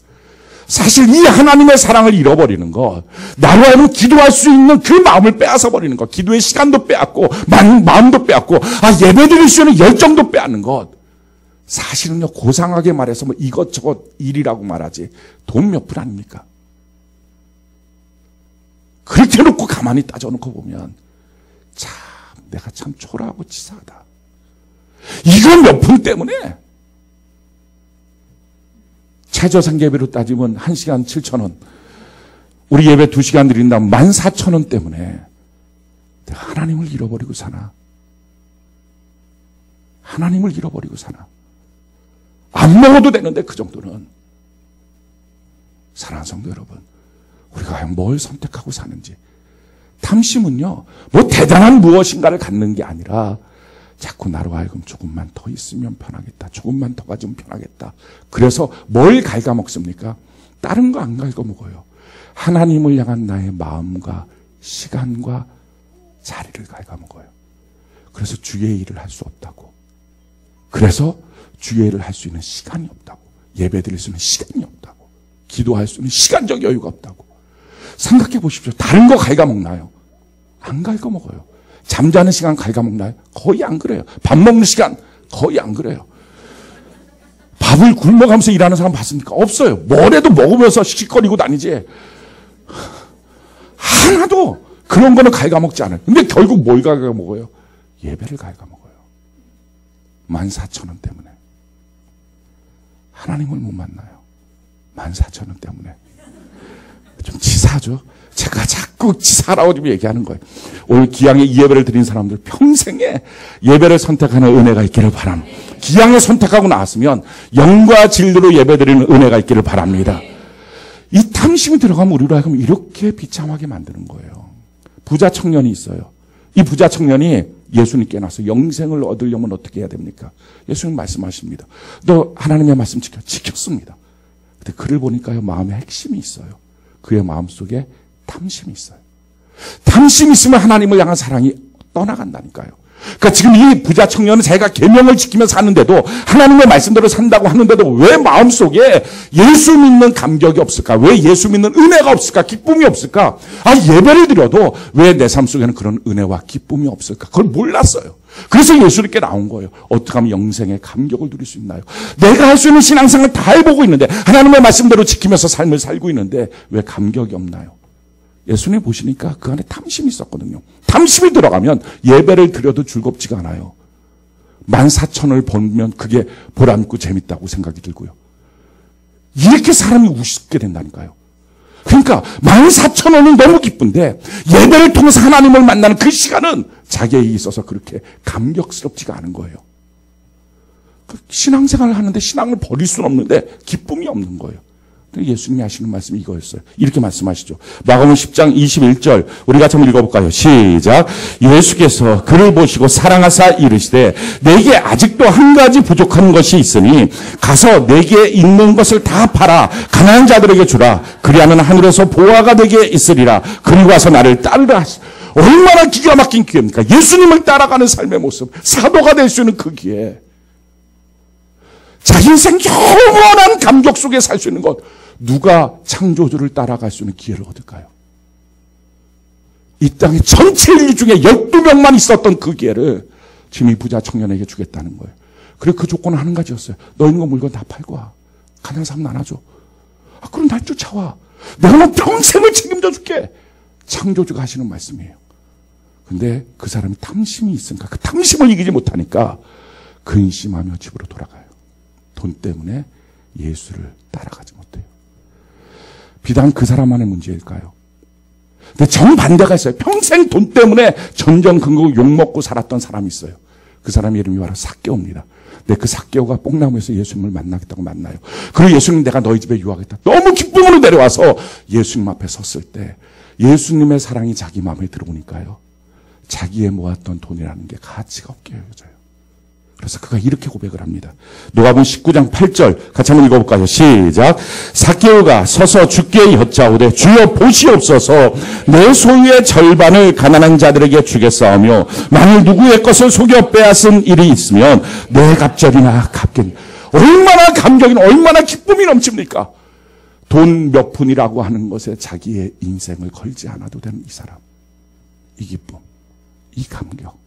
사실 이 하나님의 사랑을 잃어버리는 것, 나로 하여금 기도할 수 있는 그 마음을 빼앗아 버리는 것, 기도의 시간도 빼앗고 마음도 빼앗고 예배 드릴 수 있는 열정도 빼앗는 것, 사실은요, 고상하게 말해서 뭐 이것저것 일이라고 말하지 돈 몇 푼 아닙니까? 그렇게 놓고 가만히 따져놓고 보면 참 내가 참 초라하고 치사하다. 이거 몇 푼 때문에 최저생계비로 따지면 1시간 7,000원, 우리 예배 2시간 드린다면 14,000원 때문에 내가 하나님을 잃어버리고 사나? 하나님을 잃어버리고 사나? 안 먹어도 되는데 그 정도는. 사랑하는 성도 여러분, 우리가 과연 뭘 선택하고 사는지. 탐심은요, 뭐 대단한 무엇인가를 갖는 게 아니라 자꾸 나로 하여금 조금만 더 있으면 편하겠다. 조금만 더 가지면 편하겠다. 그래서 뭘 갉아먹습니까? 다른 거 안 갉아먹어요. 하나님을 향한 나의 마음과 시간과 자리를 갉아먹어요. 그래서 주의 일을 할 수 없다고. 그래서 주의 일을 할 수 있는 시간이 없다고. 예배 드릴 수 있는 시간이 없다고. 기도할 수 있는 시간적 여유가 없다고. 생각해 보십시오. 다른 거 갉아먹나요? 안 갉아먹어요. 잠자는 시간 갉아먹나요? 거의 안 그래요. 밥 먹는 시간 거의 안 그래요. 밥을 굶어가면서 일하는 사람 봤습니까? 없어요. 뭐래도 먹으면서 씩씩거리고 다니지. 하나도 그런 거는 갉아먹지 않아요. 근데 결국 뭘 갉아먹어요? 예배를 갉아먹어요. 14,000원 때문에. 하나님을 못 만나요. 14,000원 때문에. 좀 치사하죠? 제가 자꾸 치사라고 좀 얘기하는 거예요. 오늘 기양에 이 예배를 드린 사람들 평생에 예배를 선택하는 은혜가 있기를 바랍니다. 기양에 선택하고 나왔으면 영과 진리로 예배 드리는 은혜가 있기를 바랍니다. 이 탐심이 들어가면 우리로 하여금 이렇게 비참하게 만드는 거예요. 부자 청년이 있어요. 이 부자 청년이 예수님께 나서 영생을 얻으려면 어떻게 해야 됩니까? 예수님 말씀하십니다. 너 하나님의 말씀 지켰습니다. 근데 그를 보니까요, 마음에 핵심이 있어요. 그의 마음속에 탐심이 있어요. 탐심이 있으면 하나님을 향한 사랑이 떠나간다니까요. 그러니까 지금 이 부자 청년은 자기가 계명을 지키면서 사는데도 하나님의 말씀대로 산다고 하는데도 왜 마음속에 예수 믿는 감격이 없을까? 왜 예수 믿는 은혜가 없을까? 기쁨이 없을까? 예배를 드려도 왜 내 삶 속에는 그런 은혜와 기쁨이 없을까? 그걸 몰랐어요. 그래서 예수님께 나온 거예요. 어떻게 하면 영생의 감격을 누릴 수 있나요? 내가 할 수 있는 신앙생활을 다 해보고 있는데, 하나님의 말씀대로 지키면서 삶을 살고 있는데 왜 감격이 없나요? 예수님 보시니까 그 안에 탐심이 있었거든요. 탐심이 들어가면 예배를 드려도 즐겁지가 않아요. 14,000원을 벌면 그게 보람있고 재밌다고 생각이 들고요. 이렇게 사람이 우습게 된다니까요. 그러니까 14,000원은 너무 기쁜데 예배를 통해서 하나님을 만나는 그 시간은 자기에게 있어서 그렇게 감격스럽지가 않은 거예요. 신앙생활을 하는데 신앙을 버릴 수는 없는데 기쁨이 없는 거예요. 예수님이 하시는 말씀이 이거였어요. 이렇게 말씀하시죠. 마가복음 10장 21절 우리 같이 한번 읽어볼까요? 시작. 예수께서 그를 보시고 사랑하사 이르시되 내게 아직도 한 가지 부족한 것이 있으니 가서 내게 있는 것을 다 팔아 가난한 자들에게 주라. 그리하면 하늘에서 보화가 내게 있으리라. 그리고 와서 나를 따르라. 얼마나 기가 막힌 기회입니까? 예수님을 따라가는 삶의 모습, 사도가 될 수 있는 그 기회. 자기 인생 영원한 감격 속에 살 수 있는 것. 누가 창조주를 따라갈 수 있는 기회를 얻을까요? 이 땅에 전체 인류 중에 12명만 있었던 그 기회를 지금 이 부자 청년에게 주겠다는 거예요. 그리고 그 조건은 한 가지였어요. 너 있는 거 물건 다 팔고 와. 가난한 사람 나눠줘. 그럼 날 쫓아와. 내가 너 평생을 책임져 줄게. 창조주가 하시는 말씀이에요. 근데 그 사람이 탐심이 있으니까 그 탐심을 이기지 못하니까 근심하며 집으로 돌아가요. 돈 때문에 예수를 따라가지 못해요. 비단 그 사람만의 문제일까요? 근데 정반대가 있어요. 평생 돈 때문에 전전긍긍 욕먹고 살았던 사람이 있어요. 그 사람 이름이 바로 삭개오입니다. 근데 그 삭개오가 뽕나무에서 예수님을 만나겠다고 만나요. 그리고 예수님 내가 너희 집에 유하겠다. 너무 기쁨으로 내려와서 예수님 앞에 섰을 때 예수님의 사랑이 자기 마음에 들어오니까요. 자기의 모았던 돈이라는 게 가치가 없게 여겨져요. 그래서 그가 이렇게 고백을 합니다. 누가복음 19장 8절 같이 한번 읽어볼까요? 시작. 삭개오가 서서 주께 여짜오되 주여 보시옵소서 내 소유의 절반을 가난한 자들에게 주겠사오며 만일 누구의 것을 속여 빼앗은 일이 있으면 내 갑절이나 갚겠니. 얼마나 감격이나 얼마나 기쁨이 넘칩니까? 돈 몇 푼이라고 하는 것에 자기의 인생을 걸지 않아도 되는 이 사람. 이 기쁨, 이 감격.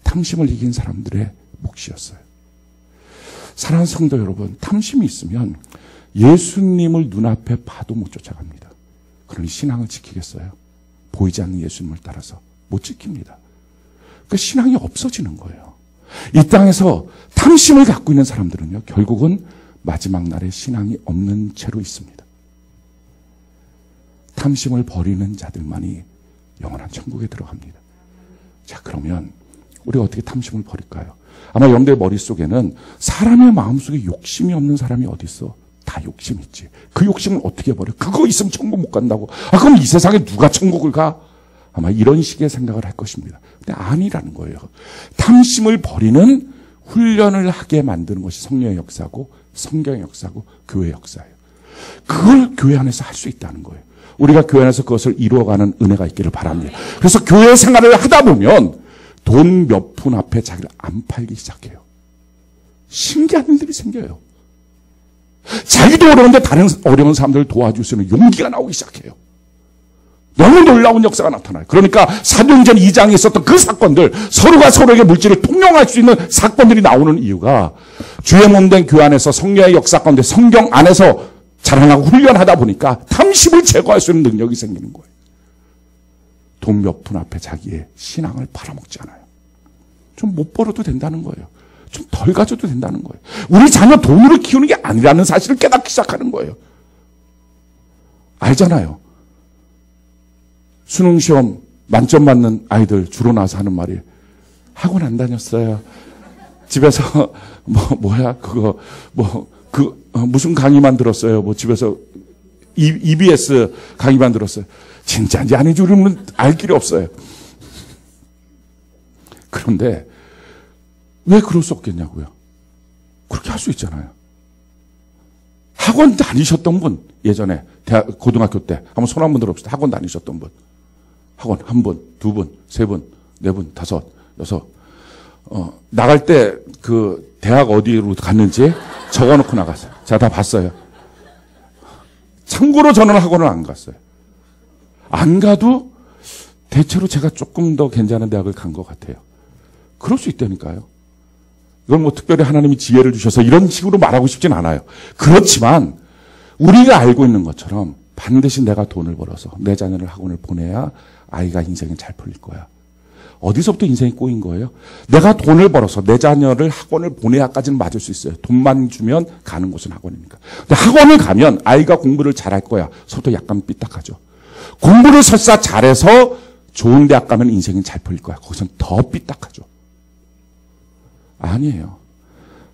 탐심을 이긴 사람들의 몫이었어요. 사랑하는 성도 여러분, 탐심이 있으면 예수님을 눈앞에 봐도 못 쫓아갑니다. 그러니 신앙을 지키겠어요? 보이지 않는 예수님을 따라서 못 지킵니다. 그러니까 신앙이 없어지는 거예요. 이 땅에서 탐심을 갖고 있는 사람들은요, 결국은 마지막 날에 신앙이 없는 채로 있습니다. 탐심을 버리는 자들만이 영원한 천국에 들어갑니다. 자, 그러면 우리가 어떻게 탐심을 버릴까요? 아마 여러분들의 머릿속에는 사람의 마음속에 욕심이 없는 사람이 어디 있어? 다 욕심 있지. 그 욕심을 어떻게 버려? 그거 있으면 천국 못 간다고. 그럼 이 세상에 누가 천국을 가? 아마 이런 식의 생각을 할 것입니다. 근데 아니라는 거예요. 탐심을 버리는 훈련을 하게 만드는 것이 성령의 역사고 성경의 역사고 교회의 역사예요. 그걸 교회 안에서 할 수 있다는 거예요. 우리가 교회 안에서 그것을 이루어가는 은혜가 있기를 바랍니다. 그래서 교회 생활을 하다 보면 돈 몇 푼 앞에 자기를 안 팔기 시작해요. 신기한 일들이 생겨요. 자기도 어려운데 다른 어려운 사람들을 도와줄 수 있는 용기가 나오기 시작해요. 너무 놀라운 역사가 나타나요. 그러니까 사도행전 2장에 있었던 그 사건들, 서로가 서로에게 물질을 통용할 수 있는 사건들이 나오는 이유가 주의 몸된 교회 안에서 성령의 역사 가운데 성경 안에서 자라나고 훈련하다 보니까 탐심을 제거할 수 있는 능력이 생기는 거예요. 돈 몇 푼 앞에 자기의 신앙을 팔아먹지 않아요. 좀 못 벌어도 된다는 거예요. 좀 덜 가져도 된다는 거예요. 우리 자녀 돈으로 키우는 게 아니라는 사실을 깨닫기 시작하는 거예요. 알잖아요. 수능시험 만점 받는 아이들 주로 나와서 하는 말이 학원 안 다녔어요. 집에서 무슨 강의만 들었어요. 집에서 EBS 강의만 들었어요. 진짜인지 아닌지 우리는 알 길이 없어요. 그런데 왜 그럴 수 없겠냐고요. 그렇게 할 수 있잖아요. 학원 다니셨던 분, 예전에 고등학교 때 한번 손 한번 들어봅시다. 학원 다니셨던 분. 학원 한 분, 두 분, 세 분, 네 분, 다섯, 여섯. 나갈 때 그 대학 어디로 갔는지 적어놓고 나갔어요. 제가 다 봤어요. 참고로 저는 학원을 안 갔어요. 안 가도 대체로 제가 조금 더 괜찮은 대학을 간 것 같아요. 그럴 수 있다니까요. 이건 뭐 특별히 하나님이 지혜를 주셔서 이런 식으로 말하고 싶진 않아요. 그렇지만 우리가 알고 있는 것처럼 반드시 내가 돈을 벌어서 내 자녀를 학원을 보내야 아이가 인생이 잘 풀릴 거야. 어디서부터 인생이 꼬인 거예요? 내가 돈을 벌어서 내 자녀를 학원을 보내야까지는 맞을 수 있어요. 돈만 주면 가는 곳은 학원이니까. 근데 학원을 가면 아이가 공부를 잘할 거야. 서도 약간 삐딱하죠. 공부를 설사 잘해서 좋은 대학 가면 인생이 잘 풀릴 거야. 거기선 더 삐딱하죠. 아니에요.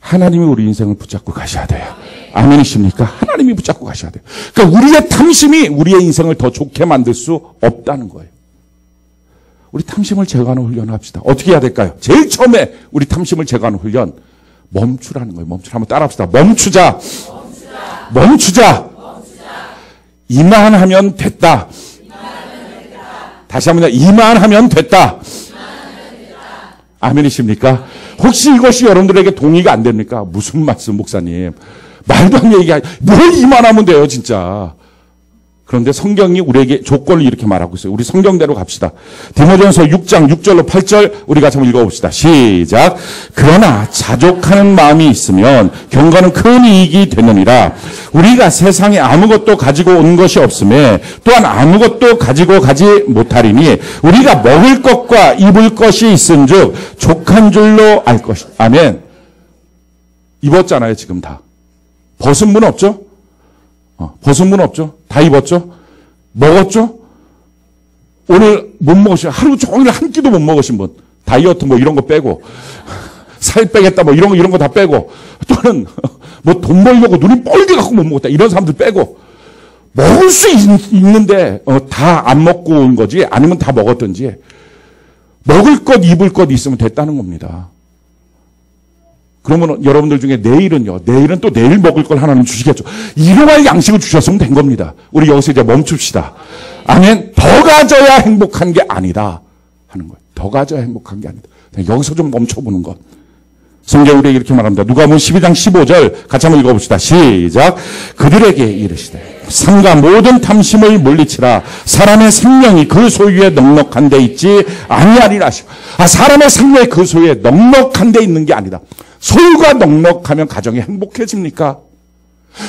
하나님이 우리 인생을 붙잡고 가셔야 돼요. 아멘이십니까? 하나님이 붙잡고 가셔야 돼요. 그러니까 우리의 탐심이 우리의 인생을 더 좋게 만들 수 없다는 거예요. 우리 탐심을 제거하는 훈련을 합시다. 어떻게 해야 될까요? 제일 처음에 우리 탐심을 제거하는 훈련, 멈추라는 거예요. 멈추라. 한번 따라합시다. 멈추자. 멈추자. 이만하면 됐다. 다시 한번 이만하면 됐다. 아멘이십니까? 혹시 이것이 여러분들에게 동의가 안 됩니까? 무슨 말씀, 목사님? 말도 안 되는 얘기, 뭘 이만하면 돼요, 진짜. 그런데 성경이 우리에게 조건을 이렇게 말하고 있어요. 우리 성경대로 갑시다. 디모데전서 6장 6절로 8절 우리 같이 한번 읽어봅시다. 시작. 그러나 자족하는 마음이 있으면 경건은 큰 이익이 되느니라. 우리가 세상에 아무것도 가지고 온 것이 없음에 또한 아무것도 가지고 가지 못하리니 우리가 먹을 것과 입을 것이 있은즉 족한 줄로 알 것이다. 아멘. 입었잖아요, 지금 다. 벗은 분 없죠? 벗은 분 없죠? 다 입었죠? 먹었죠? 오늘 못 먹으신, 하루 종일 한 끼도 못 먹으신 분, 다이어트 뭐 이런 거 빼고, 살 빼겠다 뭐 이런 거 다 빼고, 또는 뭐 돈 벌려고 눈이 뻘게 갖고 못 먹었다. 이런 사람들 빼고, 먹을 수 있는데, 다 안 먹고 온 거지, 아니면 다 먹었든지, 먹을 것, 입을 것 있으면 됐다는 겁니다. 그러면 여러분들 중에 내일은 또 내일 먹을 걸 하나님 주시겠죠. 일용할 양식을 주셨으면 된 겁니다. 우리 여기서 이제 멈춥시다. 아멘. 더 가져야 행복한 게 아니다 하는 거예요. 더 가져야 행복한 게 아니다. 여기서 좀 멈춰보는 것. 성경 우리에게 이렇게 말합니다. 누가복음 12장 15절 같이 한번 읽어봅시다. 시작. 그들에게 이르시되 삼가 모든 탐심을 물리치라. 사람의 생명이 그 소유에 넉넉한 데 있지 아니하리라. 사람의 생명이 그 소유에 넉넉한 데 있는 게 아니다. 소유가 넉넉하면 가정이 행복해집니까?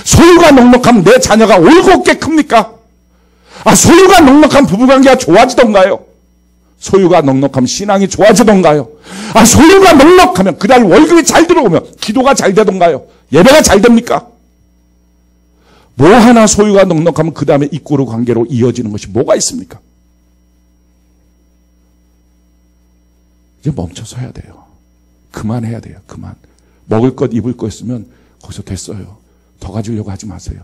소유가 넉넉하면 내 자녀가 올곧게 큽니까? 소유가 넉넉하면 부부관계가 좋아지던가요? 소유가 넉넉하면 신앙이 좋아지던가요? 소유가 넉넉하면 그날 월급이 잘 들어오면 기도가 잘 되던가요? 예배가 잘 됩니까? 뭐 하나 소유가 넉넉하면 그 다음에 이꼬르 관계로 이어지는 것이 뭐가 있습니까? 이제 멈춰서 해야 돼요. 그만해야 돼요. 그만. 먹을 것 입을 것 있으면 거기서 됐어요. 더 가지려고 하지 마세요.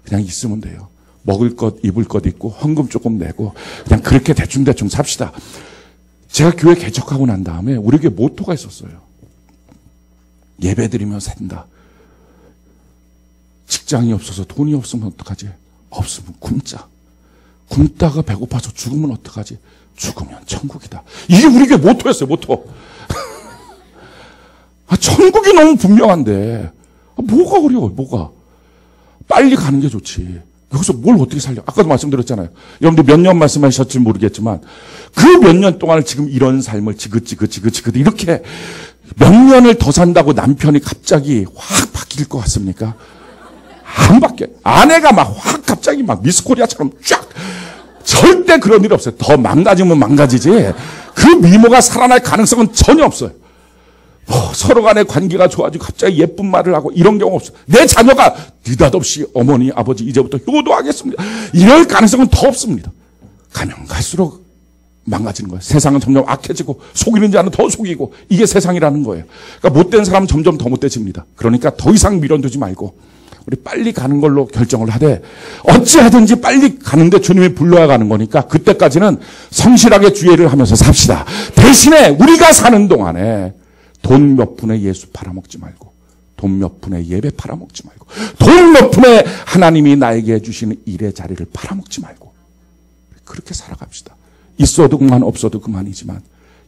그냥 있으면 돼요. 먹을 것 입을 것 있고 헌금 조금 내고 그냥 그렇게 대충대충 삽시다. 제가 교회 개척하고 난 다음에 우리에게 모토가 있었어요. 예배드리며 산다. 직장이 없어서 돈이 없으면 어떡하지? 없으면 굶자. 굶다가 배고파서 죽으면 어떡하지? 죽으면 천국이다. 이게 우리에게 모토였어요. 모토. 천국이 너무 분명한데 뭐가 어려워? 뭐가? 빨리 가는 게 좋지. 여기서 뭘 어떻게 살려? 아까도 말씀드렸잖아요. 여러분들 몇 년 말씀하셨을지 모르겠지만 그 몇 년 동안을 지금 이런 삶을 지긋지긋 이렇게 몇 년을 더 산다고 남편이 갑자기 확 바뀔 것 같습니까? 안 바뀌어요. 아내가 막 확 갑자기 막 미스코리아처럼 쫙 절대 그런 일 없어요. 더 망가지면 망가지지 그 미모가 살아날 가능성은 전혀 없어요. 서로 간의 관계가 좋아지고 갑자기 예쁜 말을 하고 이런 경우 없어요. 내 자녀가 느닷없이 어머니 아버지 이제부터 효도하겠습니다. 이럴 가능성은 더 없습니다. 가면 갈수록 망가지는 거예요. 세상은 점점 악해지고 속이는 자는 더 속이고 이게 세상이라는 거예요. 그러니까 못된 사람은 점점 더 못돼집니다. 그러니까 더 이상 미련두지 말고 우리 빨리 가는 걸로 결정을 하되 어찌하든지 빨리 가는데 주님이 불러야 가는 거니까 그때까지는 성실하게 주의를 하면서 삽시다. 대신에 우리가 사는 동안에 돈 몇 푼에 예수 팔아먹지 말고 돈 몇 푼에 예배 팔아먹지 말고 돈 몇 푼에 하나님이 나에게 해주시는 일의 자리를 팔아먹지 말고 그렇게 살아갑시다. 있어도 그만 없어도 그만이지만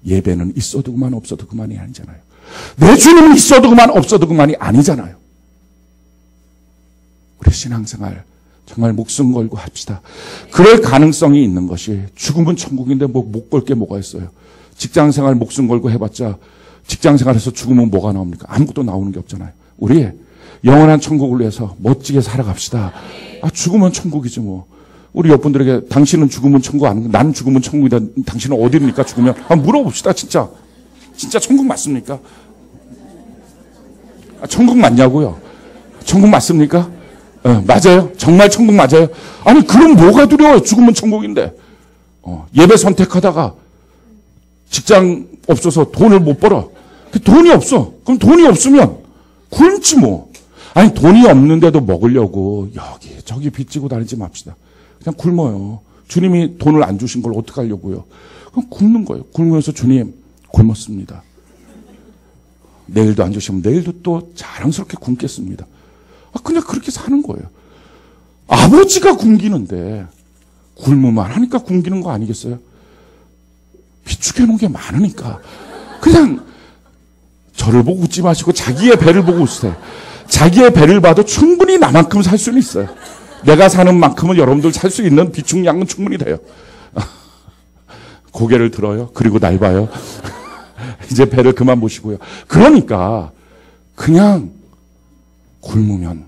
예배는 있어도 그만 없어도 그만이 아니잖아요. 내 주님은 있어도 그만 없어도 그만이 아니잖아요. 우리 신앙생활 정말 목숨 걸고 합시다. 그럴 가능성이 있는 것이 죽으면 천국인데 못 걸 게 뭐가 있어요. 직장생활 목숨 걸고 해봤자 직장생활에서 죽으면 뭐가 나옵니까? 아무것도 나오는 게 없잖아요. 우리 영원한 천국을 위해서 멋지게 살아갑시다. 죽으면 천국이지 뭐. 우리 옆분들에게 당신은 죽으면 천국 아닌가? 난 죽으면 천국이다. 당신은 어디입니까? 죽으면 물어봅시다. 진짜 천국 맞습니까? 천국 맞냐고요? 천국 맞습니까? 맞아요. 정말 천국 맞아요. 아니 그럼 뭐가 두려워요? 죽으면 천국인데. 예배 선택하다가 직장 없어서 돈을 못 벌어. 돈이 없어. 그럼 돈이 없으면 굶지 뭐. 아니 돈이 없는데도 먹으려고 여기 저기 빚지고 다니지 맙시다. 그냥 굶어요. 주님이 돈을 안 주신 걸 어떻게 하려고요. 그럼 굶는 거예요. 굶으면서 주님 굶었습니다. 내일도 안 주시면 내일도 또 자랑스럽게 굶겠습니다. 그냥 그렇게 사는 거예요. 아버지가 굶기는데 굶으면 하니까 굶기는 거 아니겠어요? 비축해 놓은 게 많으니까 그냥 저를 보고 웃지 마시고 자기의 배를 보고 웃으세요. 자기의 배를 봐도 충분히 나만큼 살 수는 있어요. 내가 사는 만큼은 여러분들 살 수 있는 비축량은 충분히 돼요. 고개를 들어요. 그리고 날 봐요. 이제 배를 그만 보시고요. 그러니까 그냥 굶으면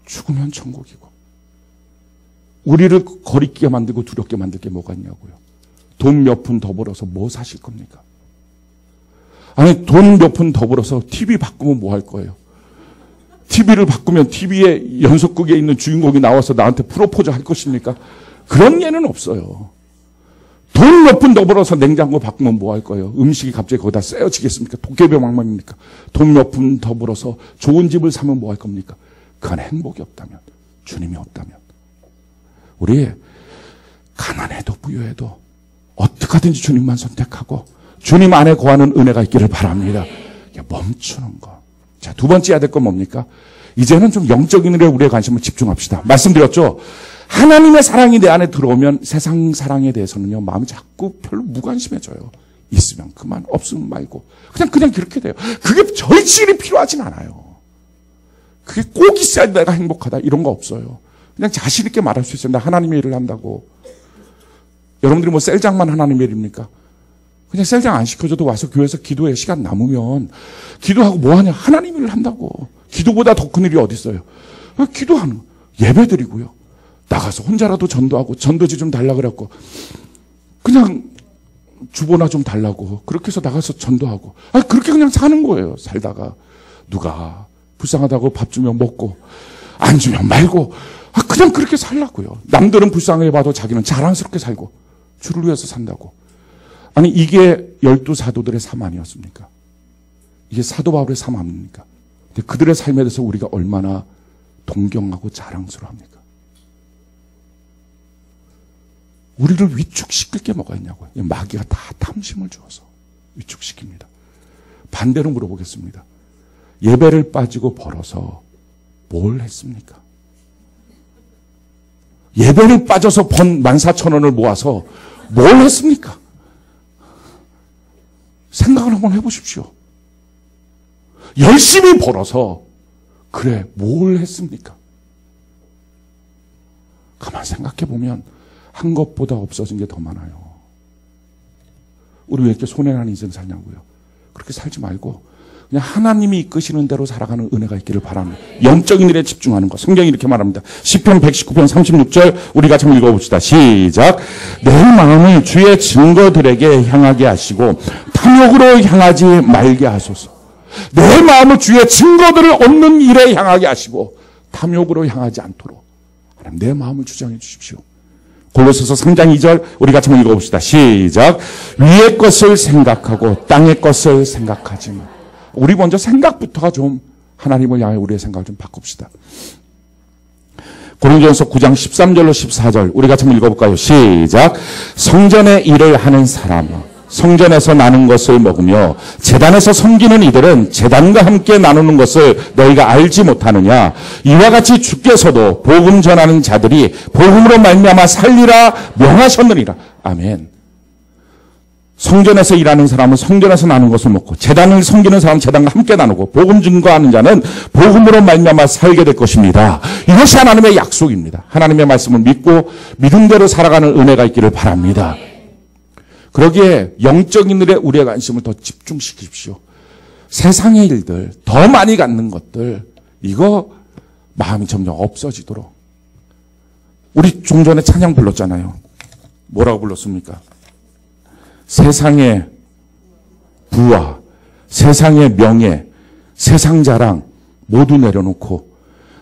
죽으면 천국이고 우리를 거리끼게 만들고 두렵게 만들 게 뭐가 있냐고요. 돈 몇 푼 더 벌어서 뭐 사실 겁니까? 아니 돈 몇 푼 더 벌어서 TV 바꾸면 뭐 할 거예요? TV를 바꾸면 TV에 연속극에 있는 주인공이 나와서 나한테 프로포즈 할 것입니까? 그런 예는 없어요. 돈 몇 푼 더 벌어서 냉장고 바꾸면 뭐 할 거예요? 음식이 갑자기 거기다 쓰여지겠습니까? 도깨비 망망입니까? 돈 몇 푼 더 벌어서 좋은 집을 사면 뭐 할 겁니까? 그건 행복이 없다면, 주님이 없다면. 우리 가난해도 부유해도 어떻게 하든지 주님만 선택하고 주님 안에 거하는 은혜가 있기를 바랍니다. 멈추는 거. 자, 두 번째 해야 될 건 뭡니까? 이제는 좀 영적인 일에 우리의 관심을 집중합시다. 말씀드렸죠? 하나님의 사랑이 내 안에 들어오면 세상 사랑에 대해서는요, 마음이 자꾸 별로 무관심해져요. 있으면 그만, 없으면 말고. 그냥 그렇게 돼요. 그게 절실히 필요하진 않아요. 그게 꼭 있어야 내가 행복하다. 이런 거 없어요. 그냥 자신있게 말할 수 있어요. 나 하나님의 일을 한다고. 여러분들이 뭐 셀장만 하나님의 일입니까? 그냥 셀장 안 시켜줘도 와서 교회에서 기도해. 시간 남으면 기도하고 뭐 하냐? 하나님 일을 한다고. 기도보다 더 큰 일이 어디 있어요? 기도하는 거. 예배 드리고요. 나가서 혼자라도 전도하고 전도지 좀 달라 그랬고 그냥 주보나 좀 달라고 그렇게 해서 나가서 전도하고 그렇게 그냥 사는 거예요. 살다가 누가 불쌍하다고 밥 주면 먹고 안 주면 말고 그냥 그렇게 살라고요. 남들은 불쌍해 봐도 자기는 자랑스럽게 살고 주를 위해서 산다고. 아니 이게 12 사도들의 삶 아니었습니까? 이게 사도 바울의 삶 아닙니까? 근데 그들의 삶에 대해서 우리가 얼마나 동경하고 자랑스러워합니까? 우리를 위축시킬 게 뭐가 있냐고요. 마귀가 다 탐심을 주어서 위축시킵니다. 반대로 물어보겠습니다. 예배를 빠지고 벌어서 뭘 했습니까? 예배를 빠져서 번 14,000원을 모아서 뭘 했습니까? 생각을 한번 해보십시오. 열심히 벌어서 그래 뭘 했습니까? 가만 생각해 보면 한 것보다 없어진 게 더 많아요. 우리 왜 이렇게 손해난 인생 살냐고요. 그렇게 살지 말고 그냥 하나님이 이끄시는 대로 살아가는 은혜가 있기를 바랍니다. 영적인 일에 집중하는 것. 성경이 이렇게 말합니다. 시편 119편 36절 우리 같이 한번 읽어봅시다. 시작. 내 마음을 주의 증거들에게 향하게 하시고 탐욕으로 향하지 말게 하소서. 내 마음을 주의 증거들을 얻는 일에 향하게 하시고 탐욕으로 향하지 않도록 하나님 내 마음을 주장해 주십시오. 골로새서 3장 2절 우리 같이 한번 읽어봅시다. 시작. 위의 것을 생각하고 땅의 것을 생각하지 마. 우리 먼저 생각부터가 좀 하나님을 향해 우리의 생각을 좀 바꿉시다. 고린도전서 9장 13절로 14절 우리 같이 한번 읽어볼까요? 시작. 성전의 일을 하는 사람아 성전에서 나눈 것을 먹으며 제단에서 섬기는 이들은 제단과 함께 나누는 것을 너희가 알지 못하느냐. 이와 같이 주께서도 복음 전하는 자들이 복음으로 말미암아 살리라 명하셨느니라. 아멘. 성전에서 일하는 사람은 성전에서 나눈 것을 먹고 제단을 섬기는 사람은 제단과 함께 나누고 복음 증거하는 자는 복음으로 말미암아 살게 될 것입니다. 이것이 하나님의 약속입니다. 하나님의 말씀을 믿고 믿음대로 살아가는 은혜가 있기를 바랍니다. 그러기에 영적인 일에 우리의 관심을 더 집중시키십시오. 세상의 일들, 더 많이 갖는 것들, 이거 마음이 점점 없어지도록. 우리 좀 전에 찬양 불렀잖아요. 뭐라고 불렀습니까? 세상의 부와 세상의 명예, 세상 자랑 모두 내려놓고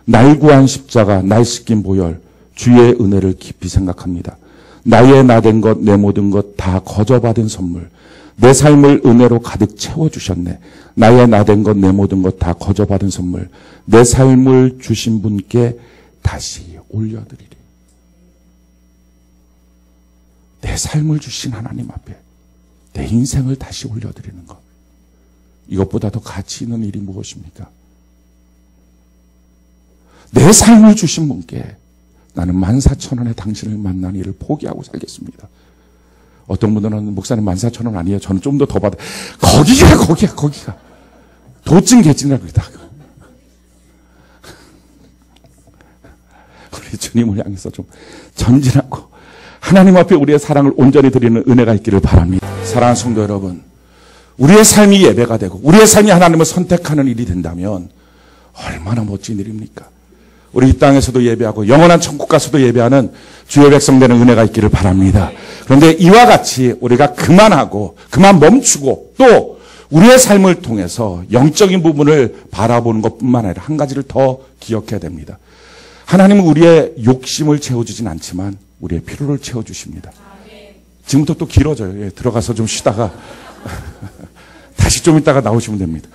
날 구한 십자가, 날 씻긴 보혈, 주의 은혜를 깊이 생각합니다. 나의 나된 것, 내 모든 것 다 거저받은 선물. 내 삶을 은혜로 가득 채워주셨네. 나의 나된 것, 내 모든 것 다 거저받은 선물. 내 삶을 주신 분께 다시 올려드리리. 내 삶을 주신 하나님 앞에 내 인생을 다시 올려드리는 것. 이것보다 더 가치 있는 일이 무엇입니까? 내 삶을 주신 분께 나는 14,000원에 당신을 만난 일을 포기하고 살겠습니다. 어떤 분들은 목사님 14,000원 아니에요. 저는 좀 더 받아. 거기가. 도찐 개찐이라고 그러다. 우리 주님을 향해서 좀 전진하고 하나님 앞에 우리의 사랑을 온전히 드리는 은혜가 있기를 바랍니다. 사랑하는 성도 여러분, 우리의 삶이 예배가 되고 우리의 삶이 하나님을 선택하는 일이 된다면 얼마나 멋진 일입니까? 우리 이 땅에서도 예배하고 영원한 천국 가서도 예배하는 주의 백성 되는 은혜가 있기를 바랍니다. 그런데 이와 같이 우리가 그만하고 그만 멈추고 또 우리의 삶을 통해서 영적인 부분을 바라보는 것뿐만 아니라 한 가지를 더 기억해야 됩니다. 하나님은 우리의 욕심을 채워주진 않지만 우리의 필요를 채워주십니다. 지금부터 또 길어져요. 들어가서 좀 쉬다가 다시 좀 있다가 나오시면 됩니다.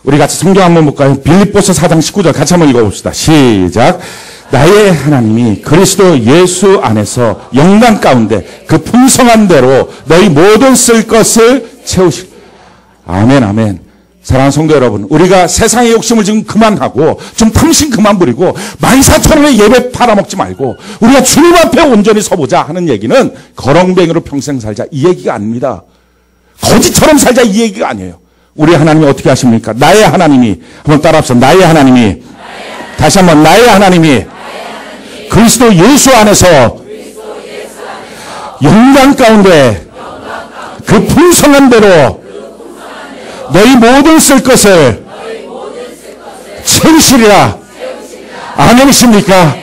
우리 같이 성경 한번 볼까요? 빌립보서 4장 19절 같이 한번 읽어봅시다. 시작. 나의 하나님이 그리스도 예수 안에서 영광 가운데 그 풍성한 대로 너희 모든 쓸 것을 채우실. 아멘, 아멘. 사랑하는 성도 여러분, 우리가 세상의 욕심을 지금 그만하고 좀 탐심 그만 부리고 14,000원에 예배 팔아먹지 말고 우리가 주님 앞에 온전히 서보자 하는 얘기는 거렁뱅이로 평생 살자 이 얘기가 아닙니다. 거지처럼 살자 이 얘기가 아니에요. 우리 하나님이 어떻게 하십니까? 나의 하나님이, 한번 따라합시다. 나의 하나님이, 다시 한번 나의 하나님이 그리스도 예수 안에서 영광 가운데 그 풍성한 대로 너희 모든 쓸 것을 채우시리라. 아멘이십니까?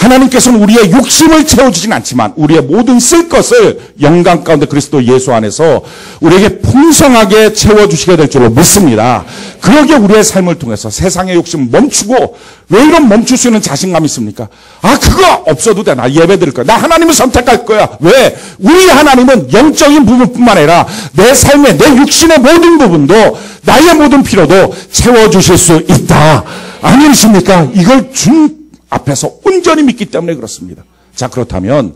하나님께서는 우리의 욕심을 채워주진 않지만 우리의 모든 쓸 것을 영광 가운데 그리스도 예수 안에서 우리에게 풍성하게 채워주시게 될 줄로 믿습니다. 그러기에 우리의 삶을 통해서 세상의 욕심을 멈추고, 왜 이런 멈출 수 있는 자신감이 있습니까? 아, 그거 없어도 돼. 나 예배 드릴 거야. 나 하나님을 선택할 거야. 왜? 우리 하나님은 영적인 부분뿐만 아니라 내 삶의, 내 육신의 모든 부분도, 나의 모든 필요도 채워주실 수 있다. 아니십니까? 이걸 앞에서 온전히 믿기 때문에 그렇습니다. 자, 그렇다면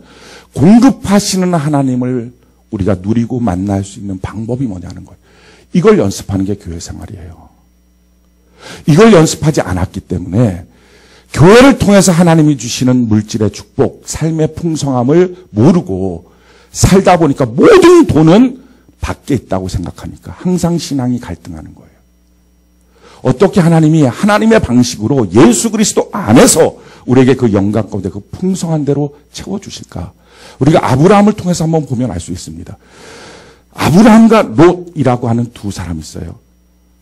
공급하시는 하나님을 우리가 누리고 만날 수 있는 방법이 뭐냐는 거예요. 이걸 연습하는 게 교회 생활이에요. 이걸 연습하지 않았기 때문에 교회를 통해서 하나님이 주시는 물질의 축복, 삶의 풍성함을 모르고 살다 보니까 모든 돈은 밖에 있다고 생각하니까 항상 신앙이 갈등하는 거예요. 어떻게 하나님이 하나님의 방식으로 예수 그리스도 안에서 우리에게 그 영광 가운데 그 풍성한 대로 채워주실까? 우리가 아브라함을 통해서 한번 보면 알 수 있습니다. 아브라함과 롯이라고 하는 두 사람이 있어요.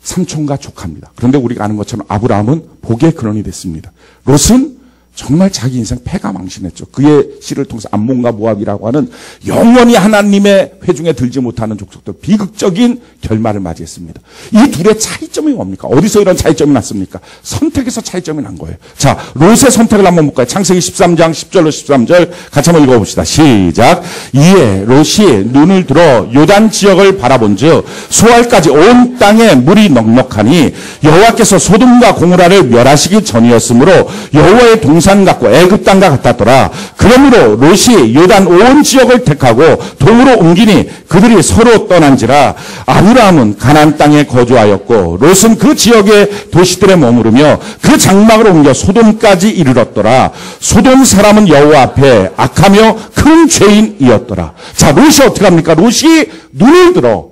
삼촌과 조카입니다. 그런데 우리가 아는 것처럼 아브라함은 복의 근원이 됐습니다. 롯은 정말 자기 인생 패가망신했죠. 그의 시를 통해서 암몬과 모압이라고 하는 영원히 하나님의 회중에 들지 못하는 족속들, 비극적인 결말을 맞이했습니다. 이 둘의 차이점이 뭡니까? 어디서 이런 차이점이 났습니까? 선택에서 차이점이 난 거예요. 자, 롯의 선택을 한번 볼까요? 창세기 13장 10절로 13절 같이 한번 읽어봅시다. 시작. 이에 롯이 눈을 들어 요단 지역을 바라본즉 소알까지 온 땅에 물이 넉넉하니 여호와께서 소돔과 고모라를 멸하시기 전이었으므로 여호와의 동산 같고 애굽 땅과 같았더라. 그러므로 롯이 요단 온 지역을 택하고 동으로 옮기니 그들이 서로 떠난지라. 아브라함은 가나안 땅에 거주하였고 롯은 그 지역의 도시들에 머무르며 그 장막을 옮겨 소돔까지 이르렀더라. 소돔 사람은 여호와 앞에 악하며 큰 죄인이었더라. 자, 롯이 어떻게 합니까? 롯이 눈을 들어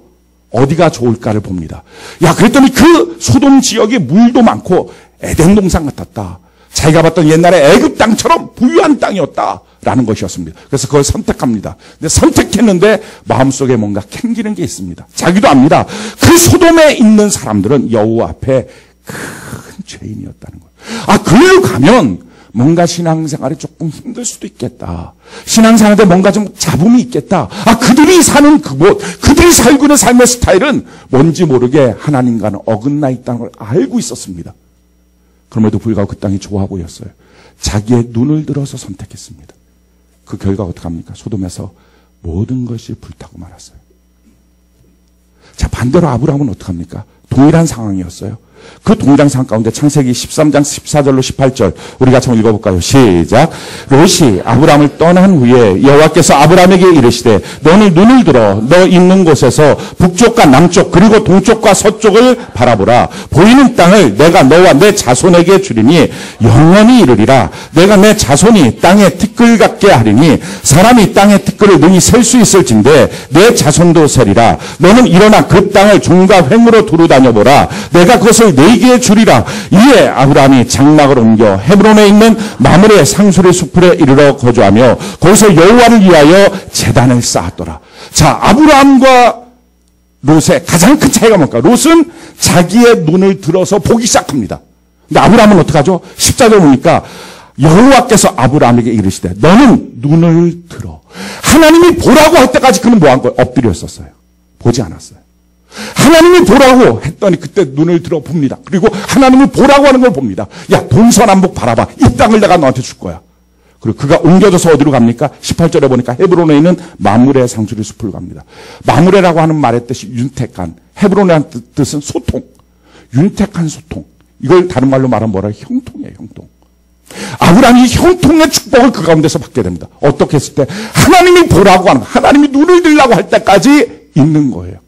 어디가 좋을까를 봅니다. 야, 그랬더니 그 소돔 지역이 물도 많고 에덴 동산 같았다. 자기가 봤던 옛날에 애굽 땅처럼 부유한 땅이었다라는 것이었습니다. 그래서 그걸 선택합니다. 근데 선택했는데 마음속에 뭔가 캥기는 게 있습니다. 자기도 압니다. 그 소돔에 있는 사람들은 여호와 앞에 큰 죄인이었다는 거예요. 아, 그리로 가면 뭔가 신앙생활이 조금 힘들 수도 있겠다. 신앙생활에 뭔가 좀 잡음이 있겠다. 아, 그들이 사는 그곳, 그들이 살고 있는 삶의 스타일은 뭔지 모르게 하나님과는 어긋나 있다는 걸 알고 있었습니다. 그럼에도 불구하고 그 땅이 좋아 보였어요. 자기의 눈을 들어서 선택했습니다. 그 결과가 어떻게 합니까? 소돔에서 모든 것이 불타고 말았어요. 자, 반대로 아브라함은 어떻게 합니까? 동일한 상황이었어요. 그 동일한 상황 가운데 창세기 13장 14절로 18절 우리 같이 한번 읽어볼까요? 시작. 롯이 아브라함을 떠난 후에 여호와께서 아브라함에게 이르시되 너는 눈을 들어 너 있는 곳에서 북쪽과 남쪽 그리고 동쪽과 서쪽을 바라보라. 보이는 땅을 내가 너와 내 자손에게 주리니 영원히 이르리라. 내가 내 자손이 땅의 티끌 같게 하리니 사람이 땅의 티끌을 능히 셀 수 있을진데 내 자손도 세리라. 너는 일어나 그 땅을 종과 횡으로 두루 다녀보라. 내가 그것을 네게 주리라. 이에 아브라함이 장막을 옮겨 헤브론에 있는 마므레 상수리 숲에 이르러 거주하며 거기서 여호와를 위하여 제단을 쌓았더라. 자, 아브라함과 롯의 가장 큰 차이가 뭘까? 롯은 자기의 눈을 들어서 보기 시작합니다. 근데 아브라함은 어떻게 하죠? 14절 보니까 여호와께서 아브라함에게 이르시되 너는 눈을 들어. 하나님이 보라고 할 때까지 그는 뭐한 거예요? 엎드려 있었어요. 보지 않았어요. 하나님이 보라고 했더니 그때 눈을 들어 봅니다. 그리고 하나님이 보라고 하는 걸 봅니다. 야, 동서남북 바라봐. 이 땅을 내가 너한테 줄 거야. 그리고 그가 옮겨져서 어디로 갑니까? 18절에 보니까 헤브론에 있는 마므레 상수리 숲을 갑니다. 마므레라고 하는 말의 뜻이 윤택한, 헤브론의 뜻은 소통, 윤택한 소통. 이걸 다른 말로 말하면 뭐라? 형통이에요, 형통. 아브라함이 형통의 축복을 그 가운데서 받게 됩니다. 어떻게 했을 때? 하나님이 보라고 하는, 하나님이 눈을 들라고 할 때까지 있는 거예요.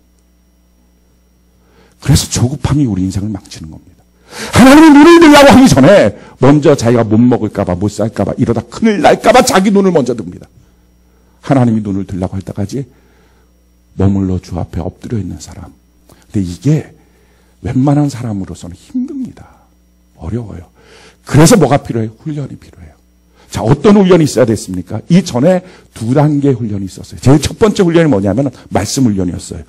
그래서 조급함이 우리 인생을 망치는 겁니다. 하나님이 눈을 들라고 하기 전에 먼저 자기가 못 먹을까봐 못 살까봐 이러다 큰일 날까봐 자기 눈을 먼저 듭니다. 하나님이 눈을 들라고 할 때까지 머물러 주 앞에 엎드려 있는 사람. 근데 이게 웬만한 사람으로서는 힘듭니다. 어려워요. 그래서 뭐가 필요해요? 훈련이 필요해요. 자, 어떤 훈련이 있어야 됐습니까? 이전에 두 단계의 훈련이 있었어요. 제일 첫 번째 훈련이 뭐냐면 말씀 훈련이었어요.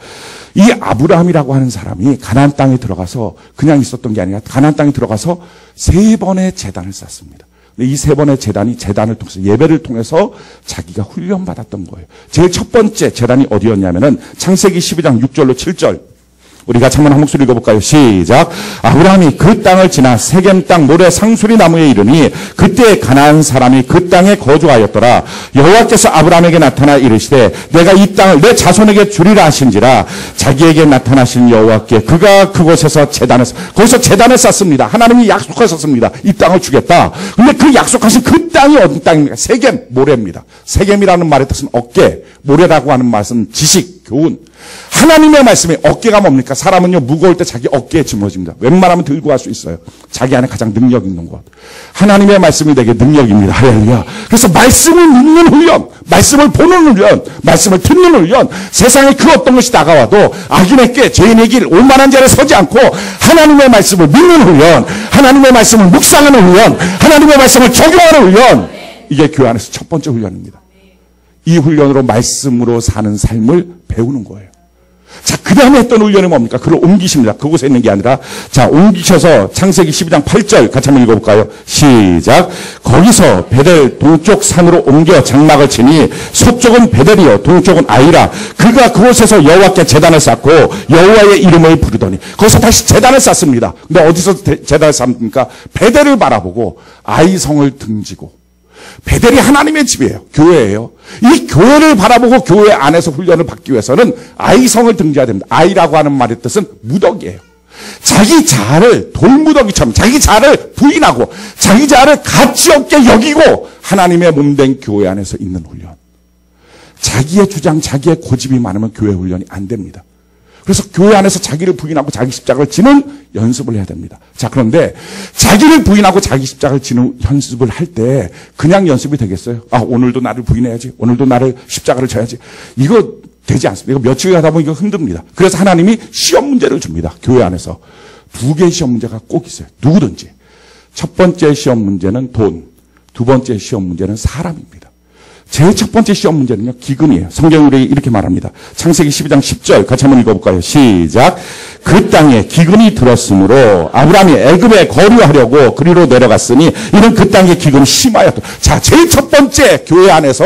이 아브라함이라고 하는 사람이 가나안 땅에 들어가서 그냥 있었던 게 아니라 가나안 땅에 들어가서 3번의 제단을 쌓습니다. 이 3번의 제단을 통해서 예배를 통해서 자기가 훈련받았던 거예요. 제일 첫 번째 제단이 어디였냐면은 창세기 12장 6절로 7절. 우리가 한번 한 목소리 읽어볼까요? 시작. 아브라함이 그 땅을 지나 세겜 땅 모래 상수리 나무에 이르니 그때 가나안 사람이 그 땅에 거주하였더라. 여호와께서 아브라함에게 나타나 이르시되 내가 이 땅을 내 자손에게 주리라 하신지라. 자기에게 나타나신 여호와께 그가 그곳에서 거기서 제단을 쌓습니다. 하나님이 약속하셨습니다. 이 땅을 주겠다. 근데 그 약속하신 그 땅이 어떤 땅입니까? 세겜, 모래입니다. 세겜이라는 말의 뜻은 어깨, 모래라고 하는 말은 지식, 교훈. 하나님의 말씀이 어깨가 뭡니까? 사람은요, 무거울 때 자기 어깨에 짊어집니다. 웬만하면 들고 갈 수 있어요. 자기 안에 가장 능력 있는 것. 하나님의 말씀이 되게 능력입니다. 할렐루야. 그래서 말씀을 믿는 훈련, 말씀을 보는 훈련, 말씀을 듣는 훈련, 세상에 그 어떤 것이 다가와도 악인의 꾀, 죄인의 길, 오만한 자리에 서지 않고 하나님의 말씀을 믿는 훈련, 하나님의 말씀을 묵상하는 훈련, 하나님의 말씀을 적용하는 훈련. 이게 교회 안에서 첫 번째 훈련입니다. 이 훈련으로 말씀으로 사는 삶을 배우는 거예요. 자, 그 다음에 했던 훈련이 뭡니까? 그걸 옮기십니다. 그곳에 있는 게 아니라, 자, 옮기셔서 창세기 12장 8절 같이 한번 읽어볼까요? 시작. 거기서 베델 동쪽 산으로 옮겨 장막을 치니 서쪽은 베델이요 동쪽은 아이라. 그가 그곳에서 여호와께 제단을 쌓고 여호와의 이름을 부르더니 거기서 다시 제단을 쌓습니다. 근데 어디서 제단을 쌓습니까? 베델을 바라보고 아이성을 등지고. 베델이 하나님의 집이에요. 교회예요. 이 교회를 바라보고 교회 안에서 훈련을 받기 위해서는 아이성을 등져야 됩니다. 아이라고 하는 말의 뜻은 무더기예요. 자기 자아를 돌무더기처럼 자기 자아를 부인하고 자기 자아를 가치 없게 여기고 하나님의 몸된 교회 안에서 있는 훈련. 자기의 주장, 자기의 고집이 많으면 교회 훈련이 안 됩니다. 그래서 교회 안에서 자기를 부인하고 자기 십자가를 지는 연습을 해야 됩니다. 자, 그런데 자기를 부인하고 자기 십자가를 지는 연습을 할 때 그냥 연습이 되겠어요? 아, 오늘도 나를 부인해야지. 오늘도 나를 십자가를 져야지. 이거 되지 않습니다. 이거 며칠 하다 보면 이거 힘듭니다. 그래서 하나님이 시험 문제를 줍니다. 교회 안에서. 2개의 시험 문제가 꼭 있어요. 누구든지. 첫 번째 시험 문제는 돈. 두 번째 시험 문제는 사람입니다. 제일 첫 번째 시험 문제는요, 기근이에요. 성경이 우리에게 이렇게 말합니다. 창세기 12장 10절 같이 한번 읽어볼까요? 시작. 그 땅에 기근이 들었으므로 아브라함이 애굽에 거류하려고 그리로 내려갔으니 이는 그 땅에 기근이 심하였다. 자, 제일 첫 번째 교회 안에서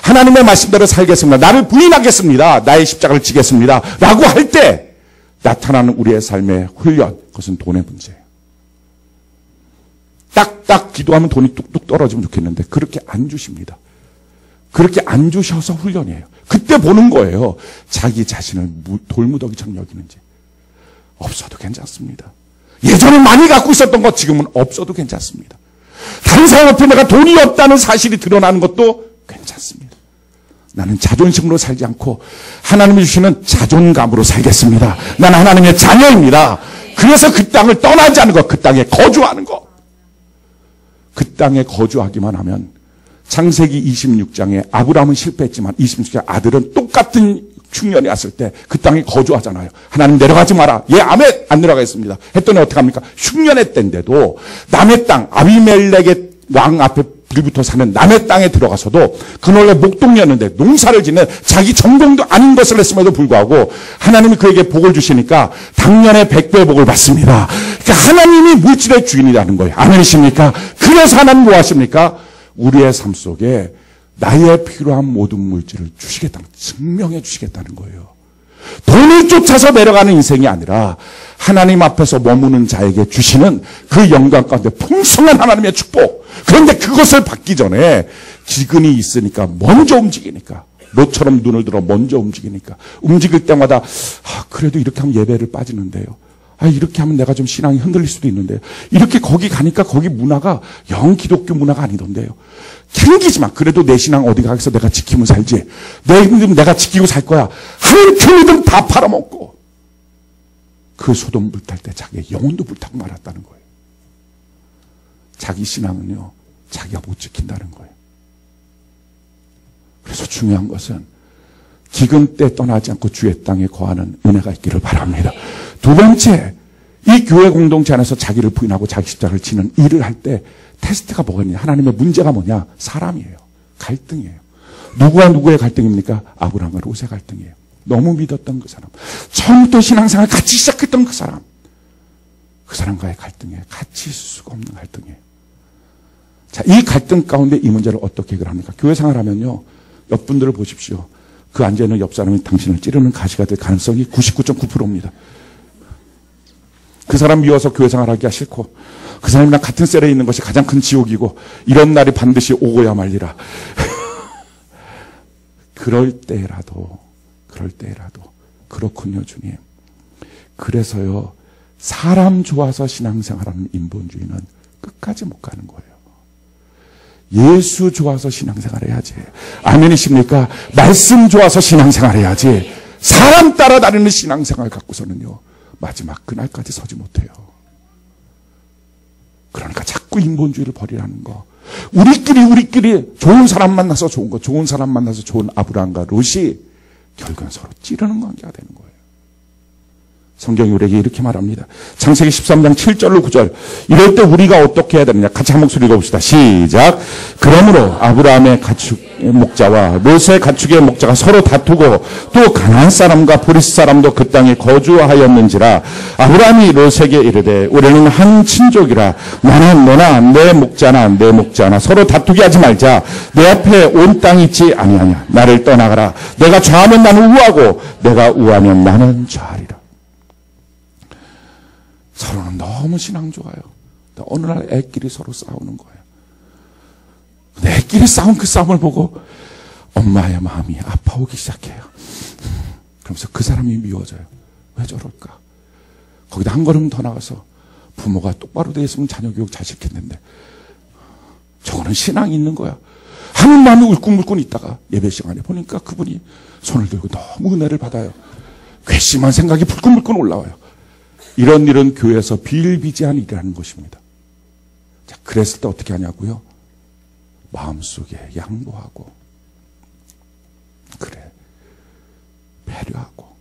하나님의 말씀대로 살겠습니다. 나를 부인하겠습니다. 나의 십자가를 지겠습니다. 라고 할 때 나타나는 우리의 삶의 훈련, 그것은 돈의 문제예요. 딱딱 기도하면 돈이 뚝뚝 떨어지면 좋겠는데 그렇게 안 주십니다. 그렇게 안 주셔서 훈련이에요. 그때 보는 거예요. 자기 자신을 돌무더기처럼 여기는지. 없어도 괜찮습니다. 예전에 많이 갖고 있었던 것 지금은 없어도 괜찮습니다. 다른 사람 앞에 내가 돈이 없다는 사실이 드러나는 것도 괜찮습니다. 나는 자존심으로 살지 않고 하나님이 주시는 자존감으로 살겠습니다. 나는 하나님의 자녀입니다. 그래서 그 땅을 떠나지 않는 것, 그 땅에 거주하는 것. 그 땅에 거주하기만 하면 창세기 26장에 아브라함은 실패했지만 26장 아들은 똑같은 흉년이 왔을 때 그 땅에 거주하잖아요. 하나님 내려가지 마라. 예, 아멘. 안 내려가겠습니다. 했더니 어떻게 합니까? 흉년의 때인데도 남의 땅, 아비멜렉의 왕 앞에 불부터 사는 남의 땅에 들어가서도 그는 원래 목동이었는데 농사를 짓는 자기 전공도 아닌 것을 했음에도 불구하고 하나님이 그에게 복을 주시니까 당년에 100배의 복을 받습니다. 그러니까 하나님이 물질의 주인이라는 거예요. 아멘이십니까? 그래서 하나님 뭐 하십니까? 우리의 삶 속에 나의 필요한 모든 물질을 주시겠다는, 증명해 주시겠다는 거예요. 돈을 쫓아서 내려가는 인생이 아니라 하나님 앞에서 머무는 자에게 주시는 그 영광 가운데 풍성한 하나님의 축복. 그런데 그것을 받기 전에 기근이 있으니까 먼저 움직이니까. 너처럼 눈을 들어 먼저 움직이니까. 움직일 때마다 그래도 이렇게 하면 예배를 빠지는데요. 이렇게 하면 내가 좀 신앙이 흔들릴 수도 있는데요. 이렇게 거기 가니까 거기 문화가 영 기독교 문화가 아니던데요. 캥기지만 그래도 내 신앙 어디 가서 내가 지키면 살지. 내 믿음 내가 지키고 살 거야. 한 큐 믿음 다 팔아먹고 그 소돔 불탈 때 자기의 영혼도 불타고 말았다는 거예요. 자기 신앙은요, 자기가 못 지킨다는 거예요. 그래서 중요한 것은 기근 때 떠나지 않고 주의 땅에 거하는 은혜가 있기를 바랍니다. 두 번째, 이 교회 공동체 안에서 자기를 부인하고 자기 십자가를 지는 일을 할 때 테스트가 뭐가 있냐? 하나님의 문제가 뭐냐? 사람이에요. 갈등이에요. 누구와 누구의 갈등입니까? 아브라함과 롯의 갈등이에요. 너무 믿었던 그 사람. 처음부터 신앙생활 같이 시작했던 그 사람. 그 사람과의 갈등이에요. 같이 있을 수가 없는 갈등이에요. 자, 이 갈등 가운데 이 문제를 어떻게 해결합니까? 교회 생활하면요. 옆 분들을 보십시오. 그 앉아있는 옆 사람이 당신을 찌르는 가시가 될 가능성이 99.9%입니다. 그 사람 미워서 교회 생활하기가 싫고 그 사람이랑 같은 셀에 있는 것이 가장 큰 지옥이고 이런 날이 반드시 오고야 말리라. 그럴 때라도 그렇군요, 주님. 그래서요, 사람 좋아서 신앙생활하는 인본주의는 끝까지 못 가는 거예요. 예수 좋아서 신앙생활 해야지. 아멘이십니까? 말씀 좋아서 신앙생활 해야지. 사람 따라다니는 신앙생활 갖고서는요, 마지막 그날까지 서지 못해요. 그러니까 자꾸 인본주의를 버리라는 거. 우리끼리 좋은 사람 만나서 좋은 거, 좋은 사람 만나서 좋은 아브라함과 롯이 결국은 서로 찌르는 관계가 되는 거예요. 성경이 우리에게 이렇게 말합니다. 창세기 13장 7절로 9절. 이럴 때 우리가 어떻게 해야 되느냐. 같이 한 목소리 읽어봅시다. 시작. 그러므로 아브라함의 가축의 목자와 롯의 가축의 목자가 서로 다투고 또 가나안 사람과 브리스 사람도 그 땅에 거주하였는지라. 아브라함이 롯에게 이르되 우리는 한 친족이라. 나는 너나 내 목자나 서로 다투게 하지 말자. 내 앞에 온 땅이 있지 아니하냐. 나를 떠나가라. 내가 좌하면 나는 우하고 내가 우하면 나는 좌하리라. 서로는 너무 신앙 좋아요. 어느 날 애끼리 서로 싸우는 거예요. 애끼리 싸운 그 싸움을 보고 엄마의 마음이 아파오기 시작해요. 그러면서 그 사람이 미워져요. 왜 저럴까? 거기다 한 걸음 더 나가서 부모가 똑바로 돼 있으면 자녀 교육 잘 시켰는데 저거는 신앙이 있는 거야. 하는 마음이 울끈불끈 있다가 예배 시간에 보니까 그분이 손을 들고 너무 은혜를 받아요. 괘씸한 생각이 불끈불끈 올라와요. 이런 일은 교회에서 비일비재한 일이라는 것입니다. 자, 그랬을 때 어떻게 하냐고요? 마음속에 양보하고, 그래, 배려하고,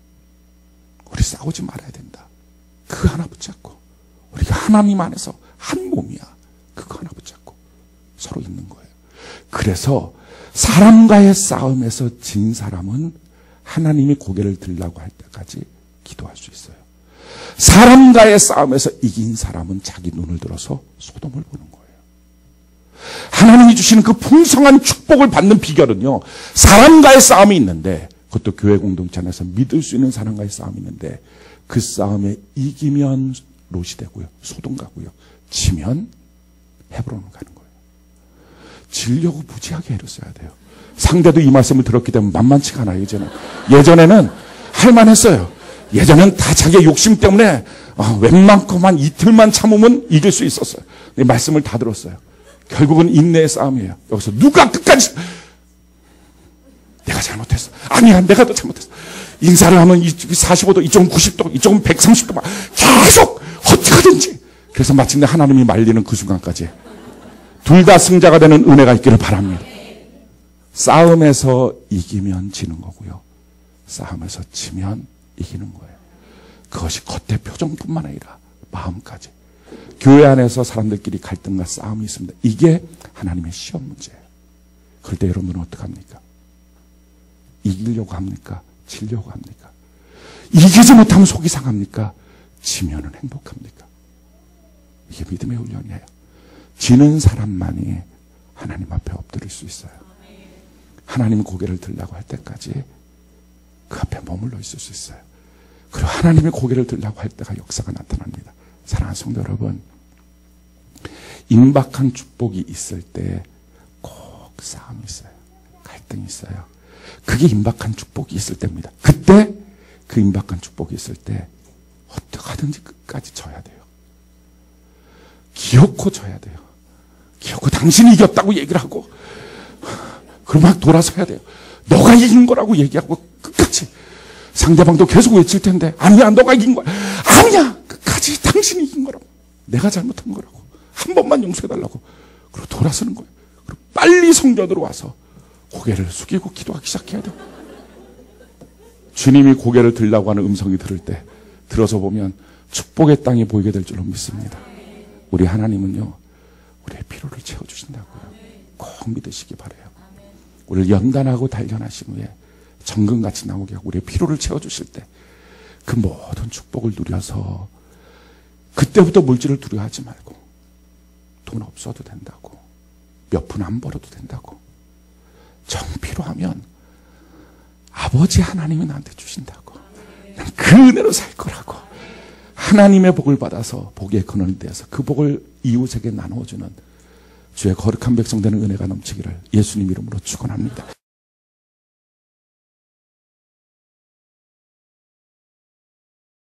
우리 싸우지 말아야 된다. 그거 하나 붙잡고, 우리가 하나님 안에서 한 몸이야. 그거 하나 붙잡고 서로 있는 거예요. 그래서 사람과의 싸움에서 진 사람은 하나님이 고개를 들라고 할 때까지 기도할 수 있어요. 사람과의 싸움에서 이긴 사람은 자기 눈을 들어서 소돔을 보는 거예요. 하나님이 주시는 그 풍성한 축복을 받는 비결은요, 사람과의 싸움이 있는데, 그것도 교회 공동체 안에서 믿을 수 있는 사람과의 싸움이 있는데, 그 싸움에 이기면 롯이 되고요, 소돔 가고요, 지면 헤브론을 가는 거예요. 지려고 무지하게 애를 써야 돼요. 상대도 이 말씀을 들었기 때문에 만만치가 않아요. 예전에는 할만했어요. 예전엔 다 자기의 욕심 때문에 웬만큼만 이틀만 참으면 이길 수 있었어요. 이 말씀을 다 들었어요. 결국은 인내의 싸움이에요. 여기서 누가 끝까지 내가 잘못했어. 아니야, 내가 더 잘못했어. 인사를 하면 이쪽이 45도, 이쪽은 90도, 이쪽은 130도 막 계속 어떻게든지. 그래서 마침내 하나님이 말리는 그 순간까지 둘 다 승자가 되는 은혜가 있기를 바랍니다. 싸움에서 이기면 지는 거고요. 싸움에서 지면 이기는 거예요. 그것이 겉의 표정뿐만 아니라 마음까지. 교회 안에서 사람들끼리 갈등과 싸움이 있습니다. 이게 하나님의 시험 문제예요. 그럴 때 여러분은 어떡합니까? 이기려고 합니까? 지려고 합니까? 이기지 못하면 속이 상합니까? 지면은 행복합니까? 이게 믿음의 훈련이에요. 지는 사람만이 하나님 앞에 엎드릴 수 있어요. 하나님 고개를 들라고 할 때까지 그 앞에 머물러 있을 수 있어요. 그리고 하나님의 고개를 들라고 할 때가 역사가 나타납니다. 사랑하는 성도 여러분, 임박한 축복이 있을 때 꼭 싸움이 있어요. 갈등이 있어요. 그게 임박한 축복이 있을 때입니다. 그때 그 임박한 축복이 있을 때 어떻게 하든지 끝까지 져야 돼요. 기어코 져야 돼요. 기어코 당신이 이겼다고 얘기를 하고 그리고 막 돌아서야 돼요. 너가 이긴 거라고 얘기하고 끝까지. 상대방도 계속 외칠 텐데 아니야, 너가 이긴 거야. 아니야, 끝까지 당신이 이긴 거라고. 내가 잘못한 거라고. 한 번만 용서해달라고. 그리고 돌아서는 거예요. 그리고 빨리 성전으로 와서 고개를 숙이고 기도하기 시작해야 돼요. 주님이 고개를 들라고 하는 음성이 들을 때 들어서 보면 축복의 땅이 보이게 될 줄로 믿습니다. 우리 하나님은요, 우리의 필요를 채워주신다고요. 꼭 믿으시기 바라요. 우리를 연단하고 단련하신 후에 정금같이 나오게 하고 우리의 필요를 채워주실 때 그 모든 축복을 누려서 그때부터 물질을 두려워하지 말고 돈 없어도 된다고, 몇 푼 안 벌어도 된다고, 정 필요하면 아버지 하나님이 나한테 주신다고, 난 그 은혜로 살 거라고, 하나님의 복을 받아서 복의 근원이 되어서 그 복을 이웃에게 나누어주는 주의 거룩한 백성 되는 은혜가 넘치기를 예수님 이름으로 축원합니다.